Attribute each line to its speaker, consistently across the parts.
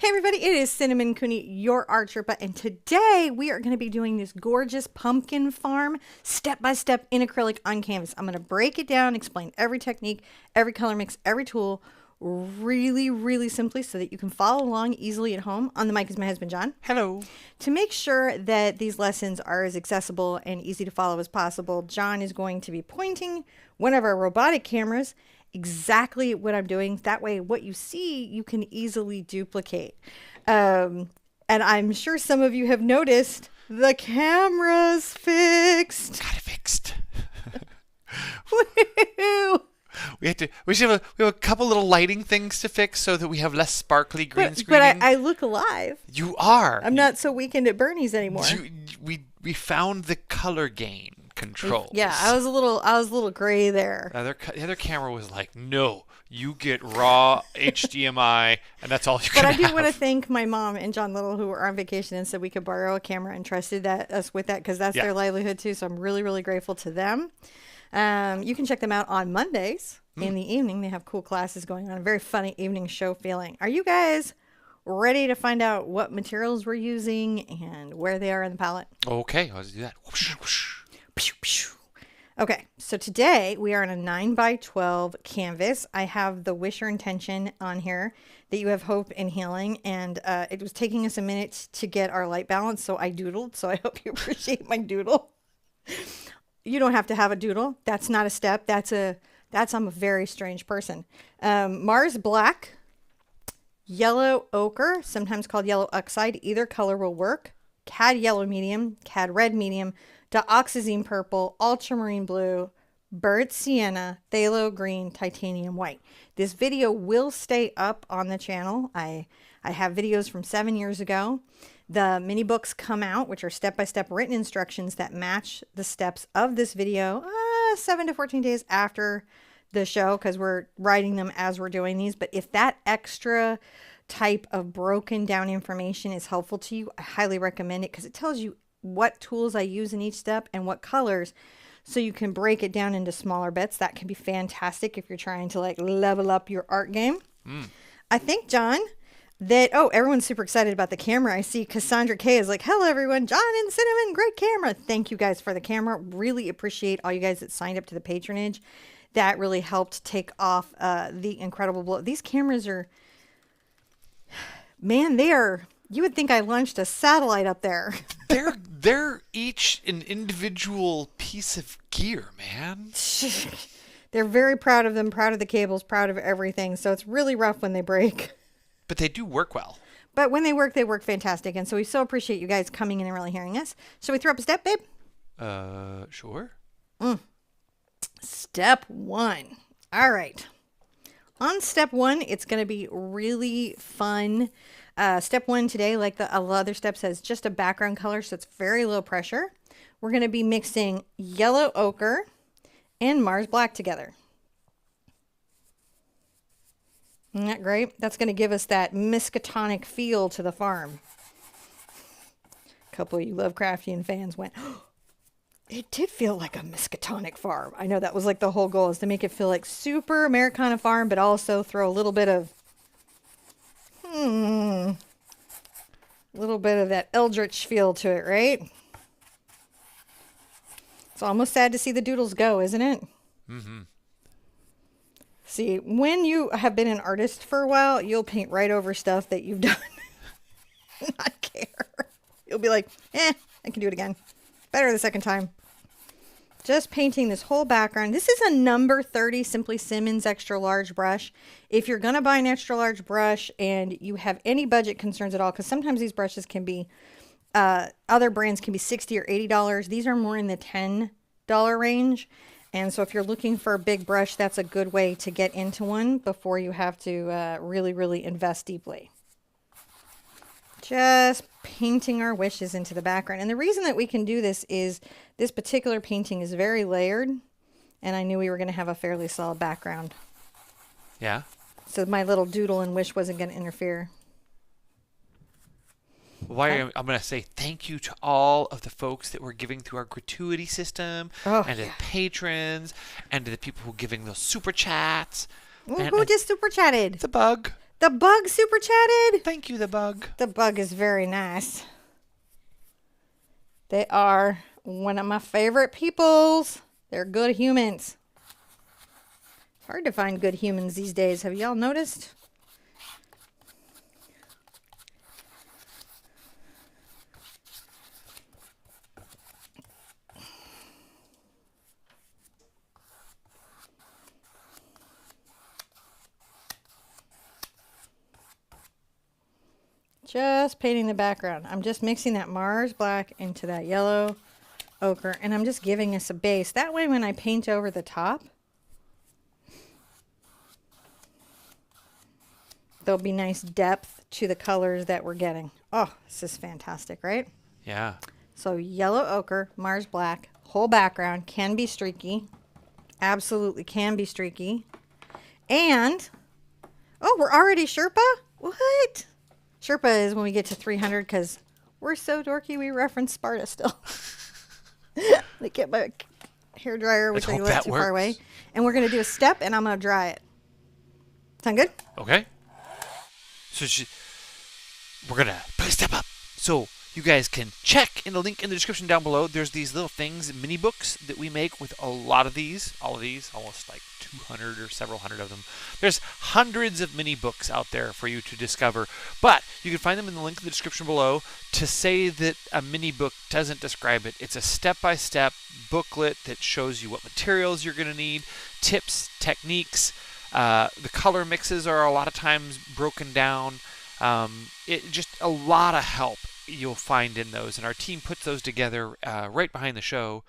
Speaker 1: Hey everybody, it is Cinnamon Cooney, your Art Sherpa, and today we are going to be doing this gorgeous pumpkin farm step-by-step in acrylic on canvas. I'm going to break it down, explain every technique, every color mix, every tool, really simply so that you can follow along easily at home. On the mic is my husband, John.
Speaker 2: Hello.
Speaker 1: To make sure that these lessons are as accessible and easy to follow as possible, John is going to be pointing one of our robotic cameras exactly what I'm doing. That way, what you see, you can easily duplicate. And I'm sure some of you have noticed the camera's fixed.
Speaker 2: Got it fixed.
Speaker 1: Woo!
Speaker 2: We have a couple little lighting things to fix so that we have less sparkly green
Speaker 1: But
Speaker 2: screening.
Speaker 1: I look alive.
Speaker 2: You are.
Speaker 1: I'm not so weekend at Bernie's anymore.
Speaker 2: We found the color gain controls.
Speaker 1: Yeah, I was a little gray there.
Speaker 2: The other camera was like, no, you get raw HDMI, and that's all you can have.
Speaker 1: But I do want to thank my mom and John Little, who were on vacation and said we could borrow a camera and trusted us with that because that's their livelihood too. So I'm really grateful to them. You can check them out on Mondays in the evening. They have cool classes going on. A very funny evening show feeling. Are you guys ready to find out what materials we're using and where they are in the palette?
Speaker 2: Okay, let's do that. Whoosh, whoosh.
Speaker 1: Okay, so today we are on a 9x12 canvas. I have the Wish Your Intention on here, that you have hope and healing, and it was taking us a minute to get our light balance, so I doodled, so I hope you appreciate my doodle. You don't have to have a doodle. That's not a step. I'm a very strange person. Mars Black, Yellow Ochre, sometimes called Yellow Oxide. Either color will work. Cad Yellow Medium, Cad Red Medium, Dioxazine Purple, Ultramarine Blue, Burnt Sienna, Phthalo Green, Titanium White. This video will stay up on the channel. I have videos from 7 years ago. The mini books come out, which are step-by-step written instructions that match the steps of this video 7 to 14 days after the show, because we're writing them as we're doing these. But if that extra type of broken down information is helpful to you, I highly recommend it because it tells you what tools I use in each step and what colors, so you can break it down into smaller bits. That can be fantastic if you're trying to like level up your art game. I think, John, that, everyone's super excited about the camera. I see Cassandra K is like, hello everyone, John and Cinnamon, great camera. Thank you guys for the camera. Really appreciate all you guys that signed up to the patronage. That really helped take off the incredible blow. These cameras are, man, you would think I launched a satellite up there.
Speaker 2: They're each an individual piece of gear, man.
Speaker 1: They're very proud of them, proud of the cables, proud of everything. So it's really rough when they break.
Speaker 2: But they do work well.
Speaker 1: But when they work fantastic. And so we so appreciate you guys coming in and really hearing us. Shall we throw up a step, babe?
Speaker 2: Sure.
Speaker 1: Step 1. All right. On step 1, it's going to be really fun. Step 1 today, like the other steps, has just a background color, so it's very low pressure. We're going to be mixing Yellow Ochre and Mars Black together. Isn't that great? That's going to give us that Miskatonic feel to the farm. A couple of you Lovecraftian fans went, oh, it did feel like a Miskatonic farm. I know that was like the whole goal, is to make it feel like super Americana farm, but also throw a little bit of that eldritch feel to it, right? It's almost sad to see the doodles go, isn't it?
Speaker 2: Mm-hmm.
Speaker 1: See, when you have been an artist for a while, you'll paint right over stuff that you've done. Not care. You'll be like, I can do it again. Better the second time. Just painting this whole background. This is a number 30 Simply Simmons extra large brush. If you're going to buy an extra large brush and you have any budget concerns at all, because sometimes these brushes can be, other brands can be $60 or $80. These are more in the $10 range. And so if you're looking for a big brush, that's a good way to get into one before you have to really invest deeply. Just painting our wishes into the background. And the reason that we can do this is this particular painting is very layered, and I knew we were going to have a fairly solid background.
Speaker 2: Yeah.
Speaker 1: So my little doodle and wish wasn't going to interfere.
Speaker 2: I'm going to say thank you to all of the folks that were giving through our gratuity system, and to the patrons, and to the people who are giving those super chats.
Speaker 1: Who just super chatted?
Speaker 2: The bug.
Speaker 1: The bug super chatted.
Speaker 2: Thank you, the bug.
Speaker 1: The bug is very nice. They are one of my favorite peoples. They're good humans. It's hard to find good humans these days. Have y'all noticed? Just painting the background. I'm just mixing that Mars black into that yellow ochre, and I'm just giving us a base. That way when I paint over the top, there'll be nice depth to the colors that we're getting. Oh, this is fantastic, right?
Speaker 2: Yeah.
Speaker 1: So yellow ochre, Mars black, whole background, can be streaky. Absolutely can be streaky. And, oh, we're already Sherpa? What? Sherpa is when we get to 300 because we're so dorky we reference Sparta still. Like get my hair dryer, which I left too far away. And we're going to do a step and I'm going to dry it. Sound good?
Speaker 2: Okay. So we're going to put a step up. So you guys can check in the link in the description down below. There's these little things, mini books that we make with a lot of these. All of these, almost like 200 or several hundred of them. There's hundreds of mini books out there for you to discover, but you can find them in the link in the description below. To say that a mini book doesn't describe it, it's a step-by-step booklet that shows you what materials you're going to need, tips, techniques. The color mixes are a lot of times broken down. It just a lot of help you'll find in those, and our team puts those together right behind the show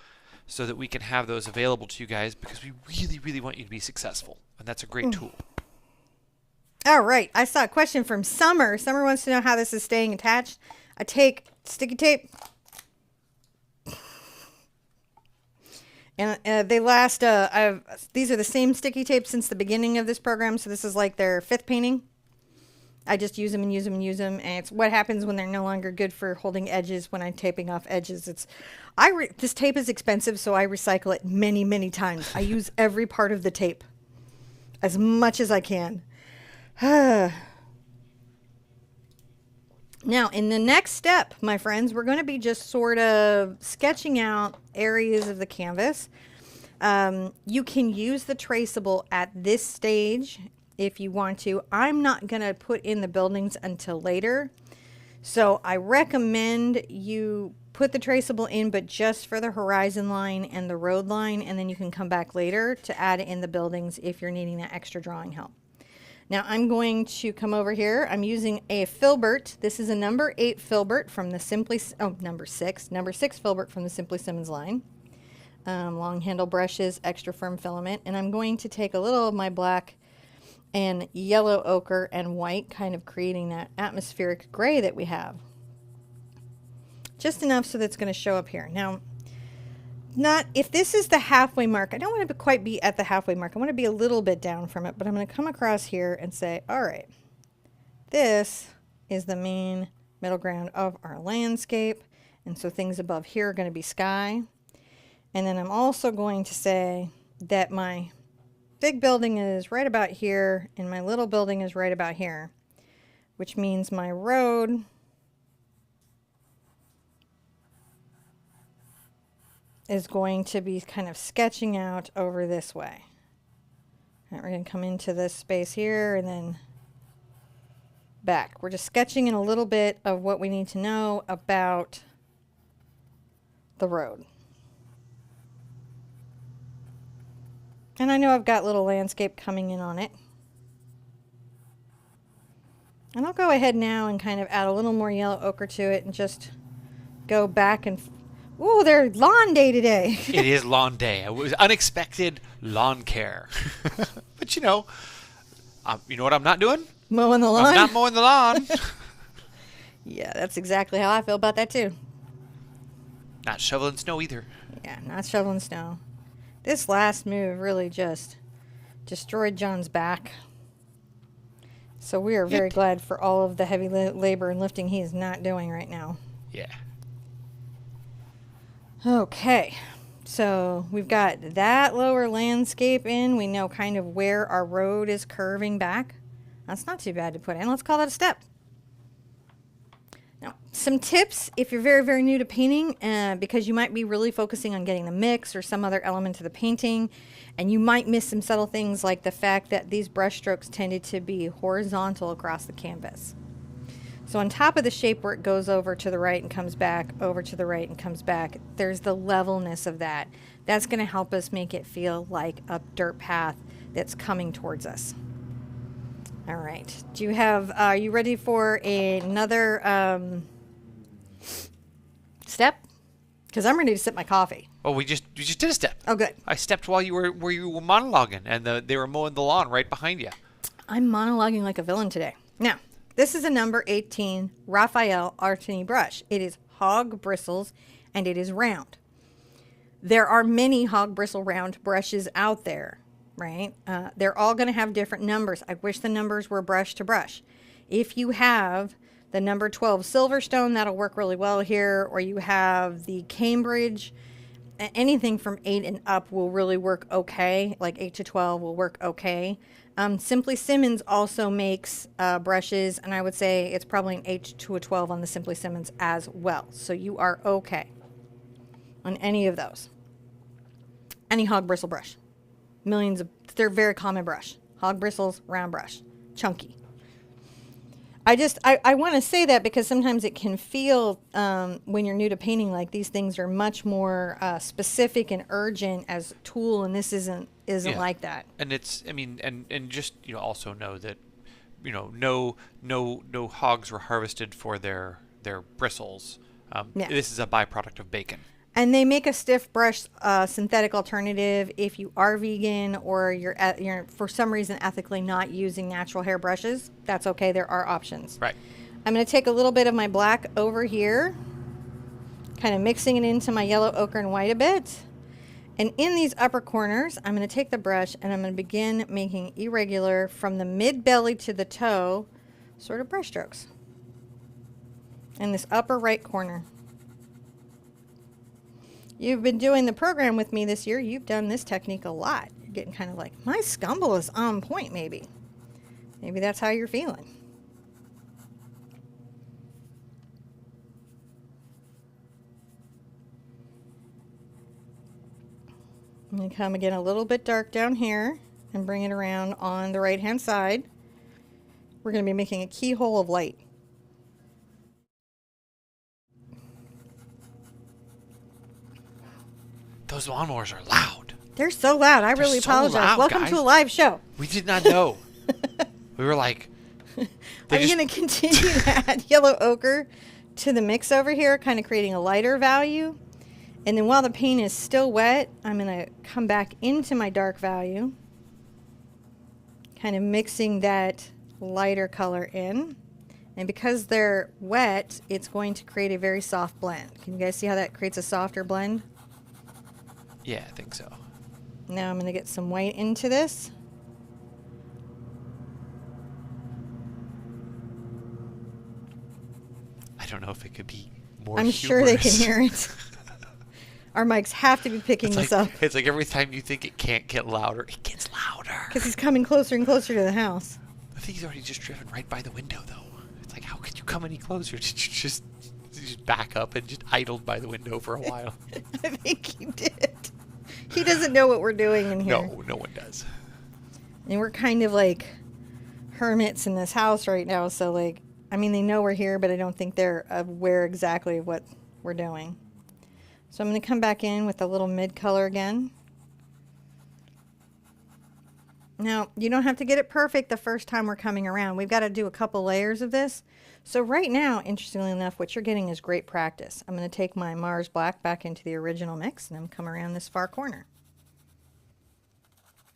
Speaker 2: so that we can have those available to you guys because we really, really want you to be successful, and that's a great tool.
Speaker 1: All right. I saw a question from Summer. Summer wants to know how this is staying attached. I take sticky tape, and they last, these are the same sticky tape since the beginning of this program, so this is like their 5th painting. I just use them and use them and use them, and it's what happens when they're no longer good for holding edges when I'm taping off edges. This tape is expensive, so I recycle it many, many times. I use every part of the tape as much as I can. Now, in the next step, my friends, we're going to be just sort of sketching out areas of the canvas. You can use the traceable at this stage if you want to. I'm not going to put in the buildings until later. So I recommend you put the traceable in, but just for the horizon line and the road line, and then you can come back later to add in the buildings if you're needing that extra drawing help. Now I'm going to come over here. I'm using a filbert. This is a number 8 filbert from the number 6 filbert from the Simply Simmons line. Long handle brushes, extra firm filament, and I'm going to take a little of my black and yellow ochre and white, kind of creating that atmospheric gray that we have. Just enough so that's going to show up here. Now, if this is the halfway mark, I don't want to quite be at the halfway mark. I want to be a little bit down from it, but I'm going to come across here and say, all right, this is the main middle ground of our landscape. And so things above here are going to be sky. And then I'm also going to say that my big building is right about here and my little building is right about here, which means my road is going to be kind of sketching out over this way. All right, we're going to come into this space here and then back. We're just sketching in a little bit of what we need to know about the road. And I know I've got little landscape coming in on it. And I'll go ahead now and kind of add a little more yellow ochre to it and just go back and... Ooh, there's lawn day today.
Speaker 2: It is lawn day. It was unexpected lawn care. But you know what I'm not doing?
Speaker 1: Mowing the lawn?
Speaker 2: I'm not mowing the lawn.
Speaker 1: Yeah, that's exactly how I feel about that too.
Speaker 2: Not shoveling snow either.
Speaker 1: Yeah, not shoveling snow. This last move really just destroyed John's back. So we are very glad for all of the heavy labor and lifting he is not doing right now.
Speaker 2: Yeah.
Speaker 1: Okay, so we've got that lower landscape in. We know kind of where our road is curving back. That's not too bad to put in. Let's call that a step. Now, some tips if you're very, very new to painting, because you might be really focusing on getting the mix or some other element to the painting, and you might miss some subtle things like the fact that these brush strokes tended to be horizontal across the canvas. So on top of the shape where it goes over to the right and comes back, over to the right and comes back, there's the levelness of that. That's going to help us make it feel like a dirt path that's coming towards us. All right. Do you have, are you ready for another step? Because I'm ready to sip my coffee.
Speaker 2: Oh, we just did a step.
Speaker 1: Oh, good.
Speaker 2: I stepped while you were monologuing, and they were mowing the lawn right behind you.
Speaker 1: I'm monologuing like a villain today. Now, this is a number 18 Raphael Artini brush. It is hog bristles, and it is round. There are many hog bristle round brushes out there, right? They're all going to have different numbers. I wish the numbers were brush to brush. If you have the number 12 Silverstone, that'll work really well here, or you have the Cambridge, anything from 8 and up will really work okay, like 8 to 12 will work okay. Simply Simmons also makes brushes, and I would say it's probably an 8 to a 12 on the Simply Simmons as well. So you are okay on any of those. Any hog bristle brush. They're very common brush. Hog bristles, round brush, chunky. I want to say that because sometimes it can feel, when you're new to painting, like these things are much more specific and urgent as a tool, and this isn't like that.
Speaker 2: And it's, I mean, and just, also know that, no hogs were harvested for their bristles.
Speaker 1: Yeah.
Speaker 2: This is a byproduct of bacon.
Speaker 1: And they make a stiff brush synthetic alternative if you are vegan or you're for some reason ethically not using natural hair brushes. That's okay. There are options.
Speaker 2: Right.
Speaker 1: I'm going to take a little bit of my black over here, kind of mixing it into my yellow, ochre, and white a bit. And in these upper corners, I'm going to take the brush and I'm going to begin making irregular from the mid-belly to the toe sort of brush strokes in this upper right corner. You've been doing the program with me this year. You've done this technique a lot. You're getting kind of like, my scumble is on point, maybe. Maybe that's how you're feeling. I'm going to come again a little bit dark down here and bring it around on the right-hand side. We're going to be making a keyhole of light.
Speaker 2: Those lawnmowers are loud.
Speaker 1: They're so loud. I really apologize.
Speaker 2: Loud,
Speaker 1: Welcome
Speaker 2: guys.
Speaker 1: to a live show.
Speaker 2: We did not know. We were like...
Speaker 1: I'm going to continue to add yellow ochre to the mix over here, kind of creating a lighter value. And then while the paint is still wet, I'm going to come back into my dark value, kind of mixing that lighter color in. And because they're wet, it's going to create a very soft blend. Can you guys see how that creates a softer blend?
Speaker 2: Yeah, I think so.
Speaker 1: Now I'm going to get some white into this.
Speaker 2: I don't know if it could be more
Speaker 1: I'm sure they can hear it. Our mics have to be picking this up.
Speaker 2: It's like every time you think it can't get louder, it gets louder.
Speaker 1: Because he's coming closer and closer to the house.
Speaker 2: I think he's already just driven right by the window, though. It's like, how could you come any closer? Did you just back up and just idled by the window for a while?
Speaker 1: I think he did. He doesn't know what we're doing in here.
Speaker 2: No, no one does.
Speaker 1: And we're kind of like hermits in this house right now. So, like, I mean, they know we're here, but I don't think they're aware exactly of what we're doing. So I'm going to come back in with a little mid color again. Now, you don't have to get it perfect the first time we're coming around. We've got to do a couple layers of this. So right now, interestingly enough, what you're getting is great practice. I'm going to take my Mars Black back into the original mix, and I'm come around this far corner.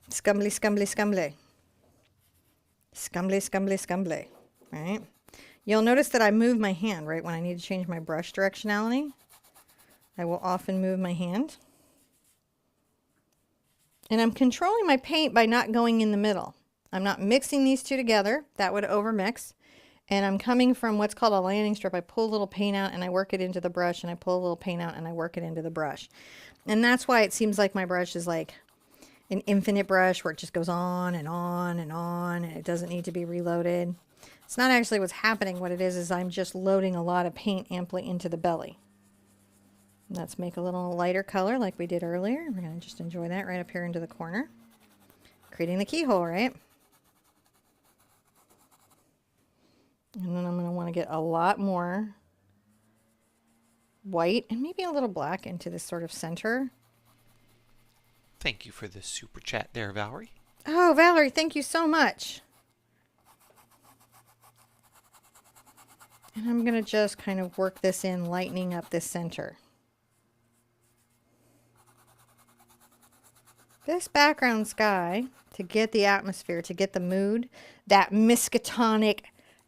Speaker 1: Scumbly, scumbly, scumbly. Scumbly, scumbly, scumbly. All right. You'll notice that I move my hand, right, when I need to change my brush directionality. I will often move my hand. And I'm controlling my paint by not going in the middle. I'm not mixing these two together. That would overmix. And I'm coming from what's called a landing strip. I pull a little paint out and I work it into the brush, and I pull a little paint out and I work it into the brush. And that's why it seems like my brush is like an infinite brush where it just goes on and on and on and it doesn't need to be reloaded. It's not actually what's happening. What it is I'm just loading a lot of paint amply into the belly. Let's make a little lighter color like we did earlier. We're going to just enjoy that right up here into the corner. Creating the keyhole, right? And then I'm going to want to get a lot more white and maybe a little black into this sort of center.
Speaker 2: Thank you for the super chat there, Valerie.
Speaker 1: Oh, Valerie, thank you so much. And I'm going to just kind of work this in, lightening up this center. This background sky, to get the atmosphere, to get the mood, that Miskatonic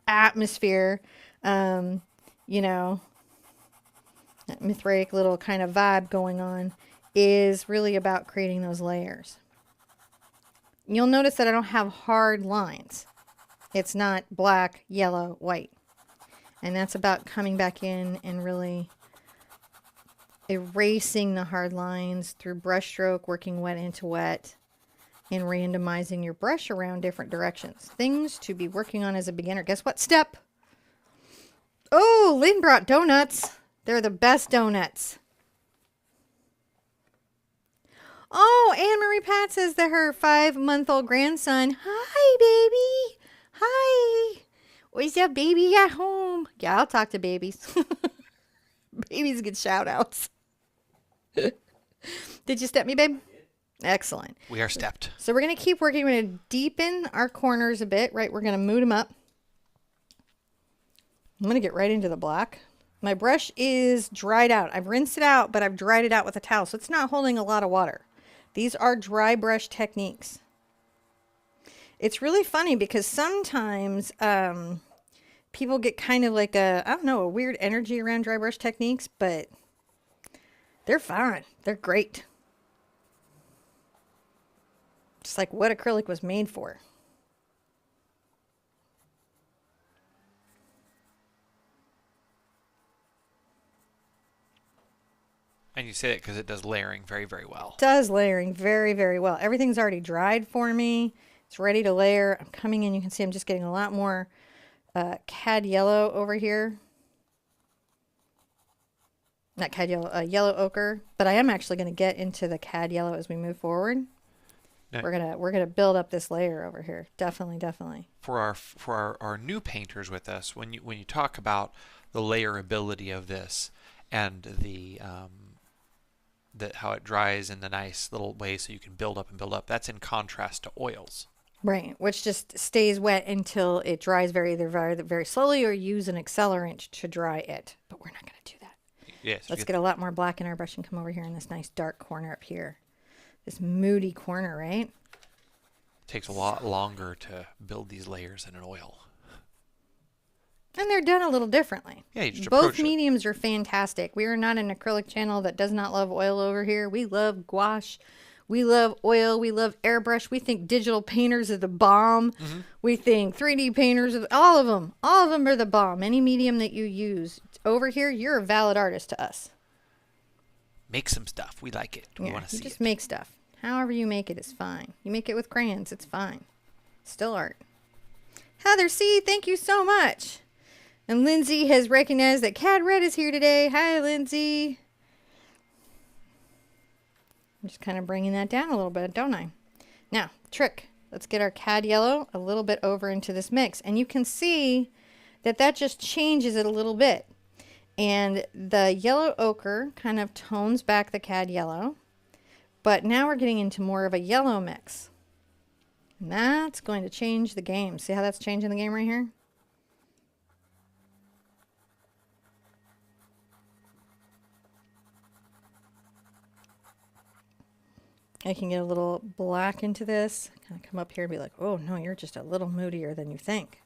Speaker 1: atmosphere, you know, that Mithraic little kind of vibe going on, is really about creating those layers. You'll notice that I don't have hard lines. It's not black, yellow, white. And that's about coming back in and really erasing the hard lines through brush stroke, working wet into wet, and randomizing your brush around different directions. Things to be working on as a beginner. Guess what? Step! Oh, Lynn brought donuts. They're the best donuts. Oh, Anne-Marie Pat says that her 5-month-old grandson. Hi, baby. Hi. Where's that baby at home? Yeah, I'll talk to babies. Babies get shout outs. Did you step me, babe? Excellent.
Speaker 2: We are stepped.
Speaker 1: So we're going to keep working. We're going to deepen our corners a bit, right? We're going to mood them up. I'm going to get right into the black. My brush is dried out. I've rinsed it out, but I've dried it out with a towel, so it's not holding a lot of water. These are dry brush techniques. It's really funny because sometimes people get kind of like I don't know, a weird energy around dry brush techniques, but they're fine. They're great. Just like what acrylic was made for.
Speaker 2: And you say it because it does layering very, very well.
Speaker 1: Does layering very, very well. Everything's already dried for me. It's ready to layer. I'm coming in. You can see I'm just getting a lot more cad yellow over here. Not cad yellow, yellow ochre. But I am actually going to get into the cad yellow as we move forward.
Speaker 2: Now,
Speaker 1: We're gonna build up this layer over here. Definitely, definitely.
Speaker 2: For our new painters with us, when you talk about the layerability of this and the how it dries in the nice little way so you can build up and build up, that's in contrast to oils.
Speaker 1: Right, which just stays wet until it dries either very slowly or use an accelerant to dry it. But we're not going to do that.
Speaker 2: Yes.
Speaker 1: Let's get a lot more black in our brush and come over here in this nice dark corner up here. This moody corner, right?
Speaker 2: It takes a lot longer to build these layers than an oil.
Speaker 1: And they're done a little differently.
Speaker 2: Yeah, you just
Speaker 1: Both mediums are fantastic. We are not an acrylic channel that does not love oil over here. We love gouache. We love oil. We love airbrush. We think digital painters are the bomb. Mm-hmm. We think 3D painters are all of them. All of them are the bomb. Any medium that you use over here, you're a valid artist to us.
Speaker 2: Make some stuff. We like it. We want to see it.
Speaker 1: You just make stuff. However you make it is fine. You make it with crayons, it's fine. Still art. Heather C., thank you so much. And Lindsay has recognized that Cad Red is here today. Hi, Lindsay. I'm just kind of bringing that down a little bit, don't I? Now, trick. Let's get our Cad Yellow a little bit over into this mix. And you can see that that just changes it a little bit. And the yellow ochre kind of tones back the Cad Yellow. But now we're getting into more of a yellow mix. And that's going to change the game. See how that's changing the game right here? I can get a little black into this. Kind of come up here and be like, oh no, you're just a little moodier than you think.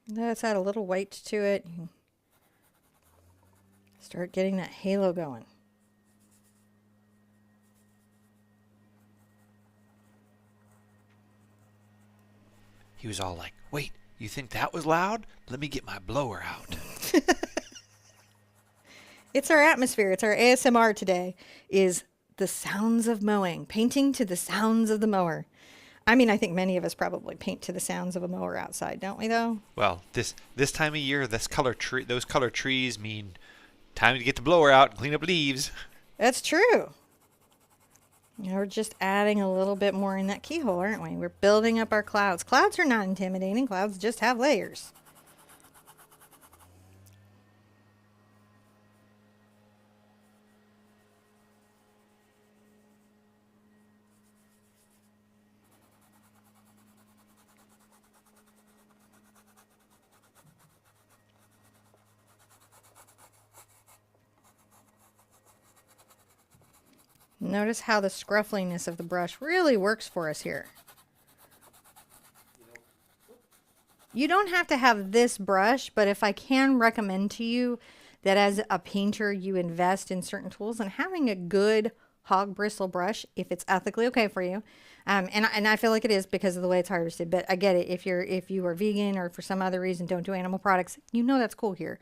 Speaker 1: Let's add a little white to it. Start getting that halo going.
Speaker 2: he was all like, "Wait, you think that was loud? Let me get my blower out."
Speaker 1: It's our atmosphere. It's our ASMR today is the sounds of mowing, painting to the sounds of the mower. I mean, I think many of us probably paint to the sounds of a mower outside, don't we though?
Speaker 2: Well, this time of year, those color trees mean time to get the blower out and clean up leaves.
Speaker 1: That's true. We're just adding a little bit more in that keyhole, aren't we? We're building up our clouds. Clouds are not intimidating. Clouds just have layers. Notice how the scruffliness of the brush really works for us here. You don't have to have this brush, but if I can recommend to you that as a painter you invest in certain tools, and having a good hog bristle brush, if it's ethically okay for you, and I feel like it is because of the way it's harvested, but I get it. If you are vegan or for some other reason don't do animal products, you know that's cool here.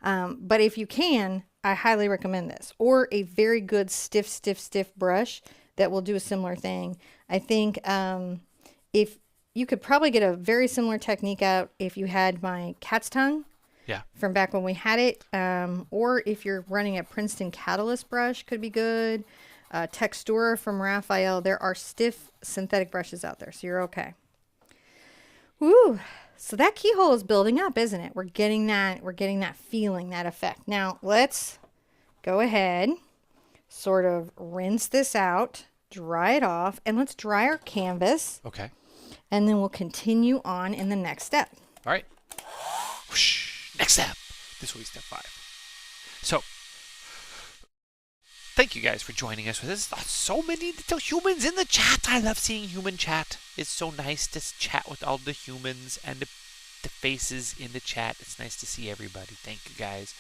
Speaker 1: But if you can, I highly recommend this, or a very good stiff brush that will do a similar thing. I think if you could probably get a very similar technique out if you had my cat's tongue.
Speaker 2: Yeah.
Speaker 1: From back when we had it, or if you're running a Princeton Catalyst brush, could be good. Textura from Raphael. There are stiff synthetic brushes out there, so you're okay. Woo! So that keyhole is building up, isn't it? We're getting that feeling, that effect. Now let's go ahead, sort of rinse this out, dry it off, and let's dry our canvas.
Speaker 2: Okay.
Speaker 1: And then we'll continue on in the next step.
Speaker 2: All right. Whoosh. Next step. This will be step 5. So, thank you guys for joining us for this. So many little humans in the chat. I love seeing human chat. It's so nice to chat with all the humans and the faces in the chat. It's nice to see everybody. Thank you guys.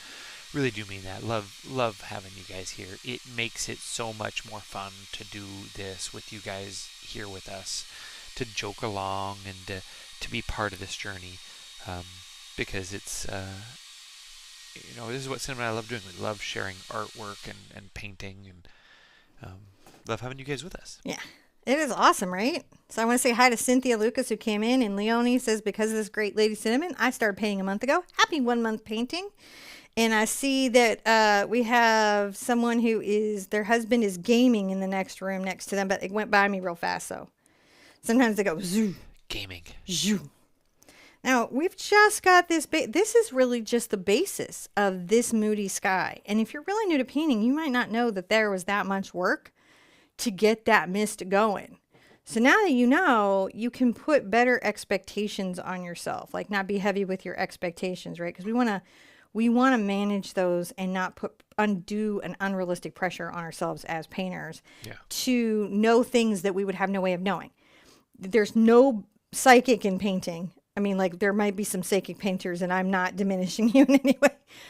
Speaker 2: Really do mean that. Love having you guys here. It makes it so much more fun to do this with you guys here with us, to joke along and to be part of this journey, because it's this is what Cinema and I love doing. We love sharing artwork and painting, and love having you guys with us.
Speaker 1: Yeah, it is awesome, right? So I want to say hi to Cynthia Lucas, who came in, and Leonie says, because of this great Lady Cinnamon, I started painting a month ago. Happy 1 month painting. And I see that we have someone who their husband is gaming in the next room next to them, but it went by me real fast, so sometimes they go zoo.
Speaker 2: Gaming.
Speaker 1: Zoo. Now, we've just got this. This is really just the basis of this Moody sky. And if you're really new to painting, you might not know that there was that much work to get that mist going. So now that you know, you can put better expectations on yourself. Like, not be heavy with your expectations, right? Because we want to manage those and not put undue and unrealistic pressure on ourselves as painters to know things that we would have no way of knowing. There's no psychic in painting. I mean, like, there might be some psychic painters, and I'm not diminishing you in any way.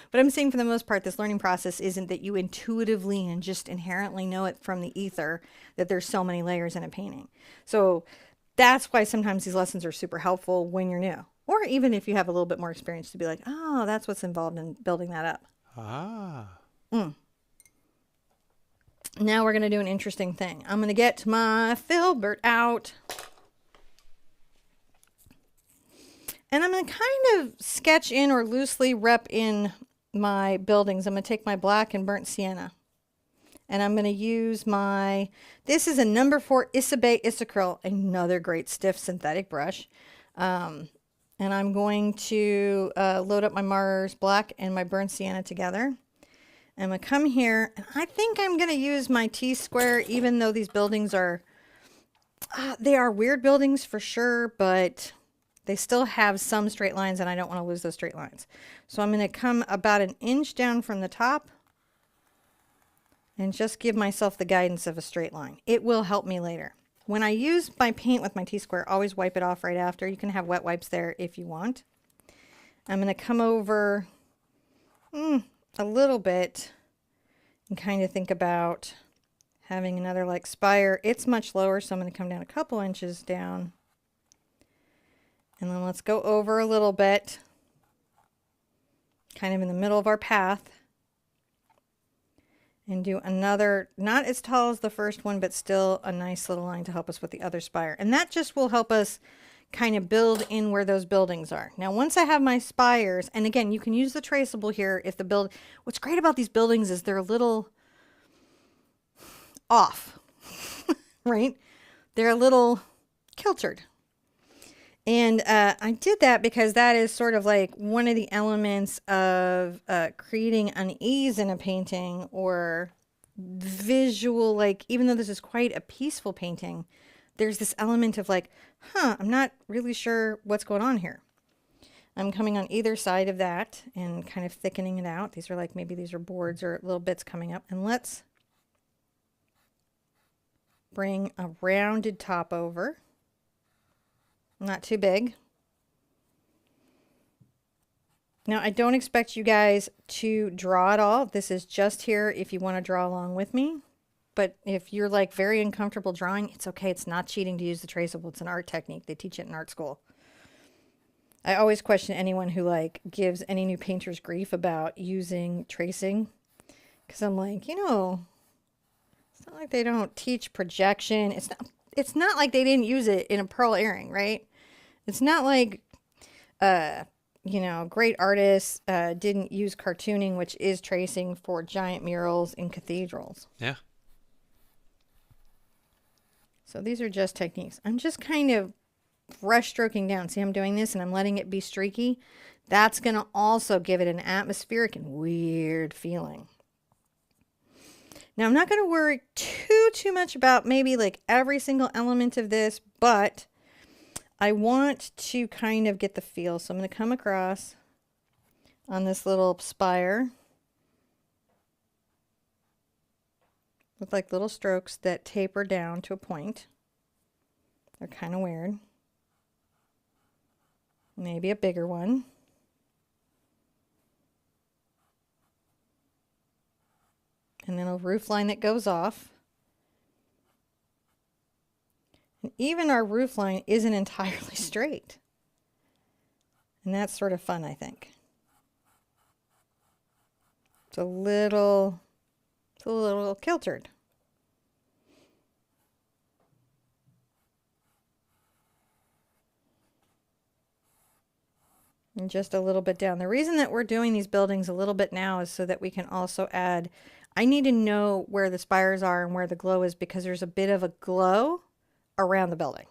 Speaker 1: But I'm saying for the most part, this learning process isn't that you intuitively and just inherently know it from the ether that there's so many layers in a painting. So that's why sometimes these lessons are super helpful when you're new. Or even if you have a little bit more experience, to be like, oh, that's what's involved in building that up. Now we're going to do an interesting thing. I'm going to get my filbert out. And I'm going to kind of sketch in or loosely rep in my buildings. I'm going to take my black and burnt sienna. And I'm going to use this is a number 4 Isabey Isacryl, another great stiff synthetic brush. And I'm going to load up my Mars black and my burnt sienna together. I'm going to come here, and I think I'm going to use my T-square, even though these buildings are, they are weird buildings for sure, but they still have some straight lines, and I don't want to lose those straight lines. So I'm going to come about an inch down from the top and just give myself the guidance of a straight line. It will help me later. When I use my paint with my T-square, always wipe it off right after. You can have wet wipes there if you want. I'm going to come over a little bit and kind of think about having another like spire. It's much lower, so I'm going to come down a couple inches down. And then let's go over a little bit, kind of in the middle of our path, and do another, not as tall as the first one, but still a nice little line to help us with the other spire. And that just will help us kind of build in where those buildings are. Now, once I have my spires, and again, you can use the traceable here if the build, what's great about these buildings is they're a little off, right? They're a little kiltered. And I did that because that is sort of like one of the elements of creating unease in a painting, or visual, like, even though this is quite a peaceful painting, there's this element of like, I'm not really sure what's going on here. I'm coming on either side of that and kind of thickening it out. These are like, maybe these are boards or little bits coming up. And let's bring a rounded top over. Not too big. Now, I don't expect you guys to draw at all. This is just here if you want to draw along with me. But if you're like very uncomfortable drawing, it's okay. It's not cheating to use the traceable. It's an art technique. They teach it in art school. I always question anyone who like gives any new painters grief about using tracing. Because I'm like, you know, it's not like they don't teach projection. It's not like they didn't use it in a pearl earring, right? It's not like, you know, great artists didn't use cartooning, which is tracing, for giant murals in cathedrals.
Speaker 2: Yeah.
Speaker 1: So these are just techniques. I'm just kind of brush stroking down. See, I'm doing this and I'm letting it be streaky. That's going to also give it an atmospheric and weird feeling. Now, I'm not going to worry too much about maybe like every single element of this, but I want to kind of get the feel. So I'm going to come across on this little spire with like little strokes that taper down to a point. They're kind of weird. Maybe a bigger one. And then a roof line that goes off. And even our roof line isn't entirely straight. And that's sort of fun, I think. It's a little kiltered. And just a little bit down. The reason that we're doing these buildings a little bit now is so that we can also add, I need to know where the spires are and where the glow is, because there's a bit of a glow around the building.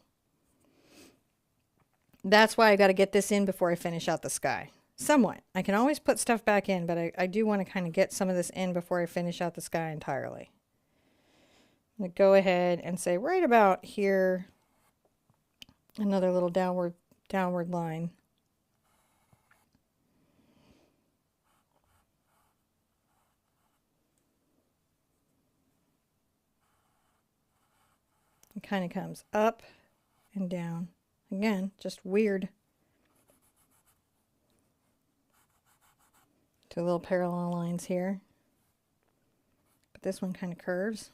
Speaker 1: That's why I got to get this in before I finish out the sky. Somewhat. I can always put stuff back in, but I do want to kind of get some of this in before I finish out the sky entirely. I'm going to go ahead and say right about here, another little downward line. It kind of comes up and down. Again, just weird. Two little parallel lines here. But this one kind of curves.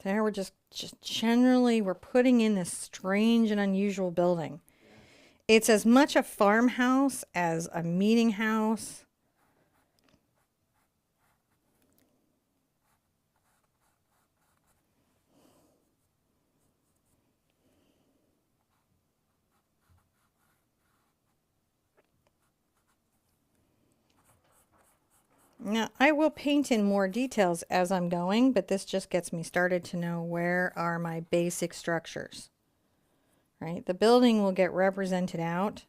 Speaker 1: There, we're just generally, we're putting in this strange and unusual building. It's as much a farmhouse as a meeting house. Now, I will paint in more details as I'm going, but this just gets me started to know where are my basic structures, right? The building will get represented out,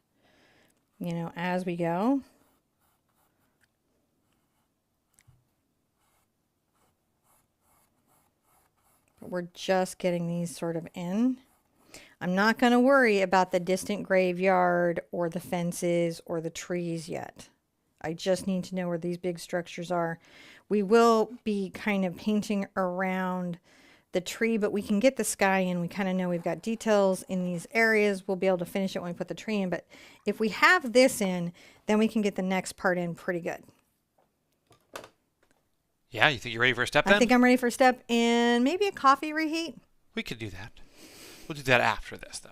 Speaker 1: you know, as we go. But we're just getting these sort of in. I'm not going to worry about the distant graveyard or the fences or the trees yet. I just need to know where these big structures are. We will be kind of painting around the tree, but we can get the sky in. We kind of know we've got details in these areas. We'll be able to finish it when we put the tree in. But if we have this in, then we can get the next part in pretty good.
Speaker 2: Yeah, you think you're ready for a step then?
Speaker 1: I think I'm ready for a step and maybe a coffee reheat.
Speaker 2: We could do that. We'll do that after this, though.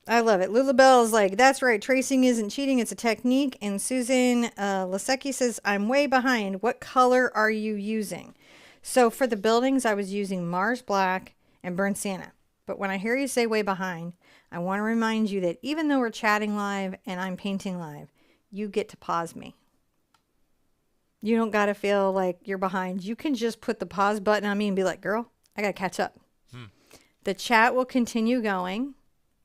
Speaker 1: I love it. Lulabelle's like, that's right. Tracing isn't cheating. It's a technique. And Susan Lasecki says, I'm way behind. What color are you using? So for the buildings, I was using Mars Black and Burnt Sienna. But when I hear you say way behind, I want to remind you that even though we're chatting live and I'm painting live, you get to pause me. You don't got to feel like you're behind. You can just put the pause button on me and be like, girl, I got to catch up. The chat will continue going,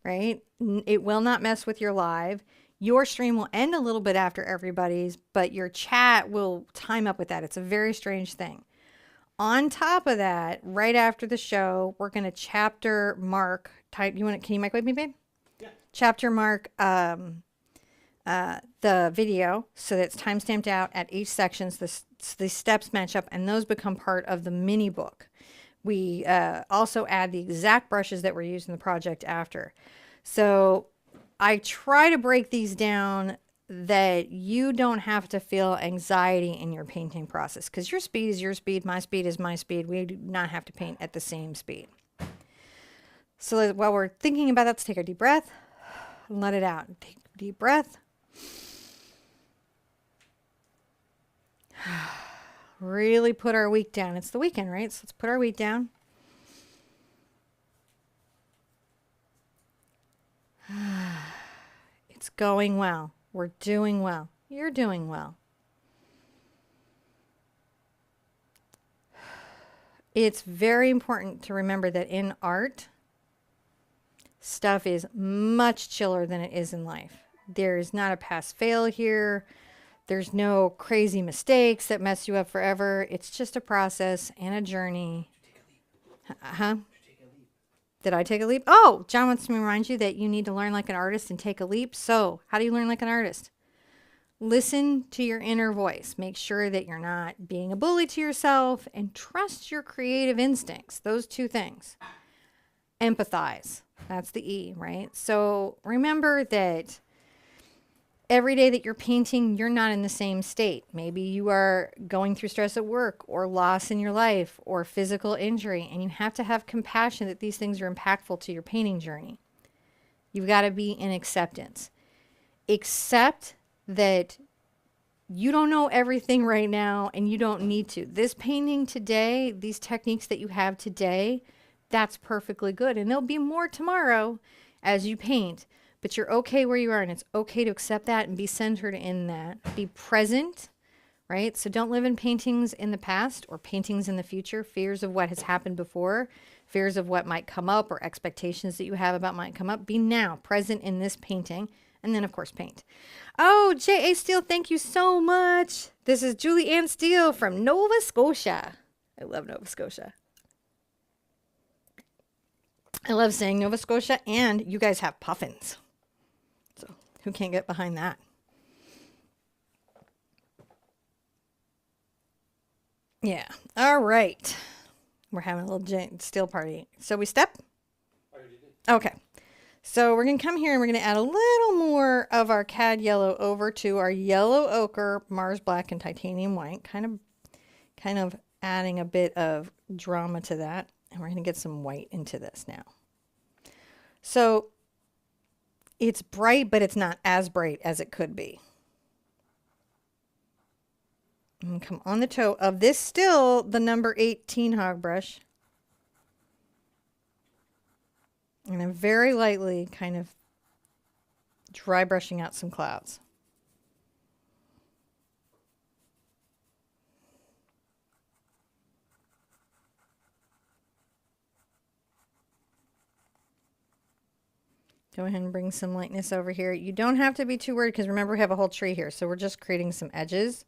Speaker 1: right? It will not mess with your live. Your stream will end a little bit after everybody's, but your chat will time up with that. It's a very strange thing. On top of that, right after the show, we're going to chapter mark. Can you microwave me, babe? Yeah. Chapter mark the video so that it's time stamped out at each section. The steps match up, and those become part of the mini book. We also add the exact brushes that were used in the project after. So I try to break these down that you don't have to feel anxiety in your painting process, because your speed is your speed, my speed is my speed. We do not have to paint at the same speed. So while we're thinking about that, let's take a deep breath and let it out. Take a deep breath. Really put our week down. It's the weekend, right? So let's put our week down. It's going well. We're doing well. You're doing well. It's very important to remember that in art, stuff is much chiller than it is in life. There's not a pass-fail here. There's no crazy mistakes that mess you up forever. It's just a process and a journey. Huh? Did I take a leap? Oh, John wants me to remind you that you need to learn like an artist and take a leap. So how do you learn like an artist? Listen to your inner voice. Make sure that you're not being a bully to yourself, and trust your creative instincts. Those two things. Empathize. That's the E, right? So remember that every day that you're painting, you're not in the same state. Maybe you are going through stress at work or loss in your life or physical injury, and you have to have compassion that these things are impactful to your painting journey. You've got to be in acceptance. Accept that you don't know everything right now, and you don't need to. This painting today, these techniques that you have today, that's perfectly good. And there'll be more tomorrow as you paint. But you're okay where you are, and it's okay to accept that and be centered in that. Be present, right? So don't live in paintings in the past or paintings in the future, fears of what has happened before, fears of what might come up, or expectations that you have about might come up. Be now, present in this painting, and then, of course, paint. Oh, J.A. Steele, thank you so much. This is Julie Ann Steele from Nova Scotia. I love Nova Scotia. I love saying Nova Scotia, and you guys have puffins. So who can't get behind that? Yeah. All right. We're having a little steel party. So we step? Okay. So we're going to come here and we're going to add a little more of our cad yellow over to our yellow ochre, Mars Black, and titanium white. Kind of adding a bit of drama to that. And we're going to get some white into this now. So it's bright, but it's not as bright as it could be. And come on the toe of this, still the number 18 hog brush. And I'm very lightly kind of dry brushing out some clouds. Go ahead and bring some lightness over here. You don't have to be too worried, because remember we have a whole tree here. So we're just creating some edges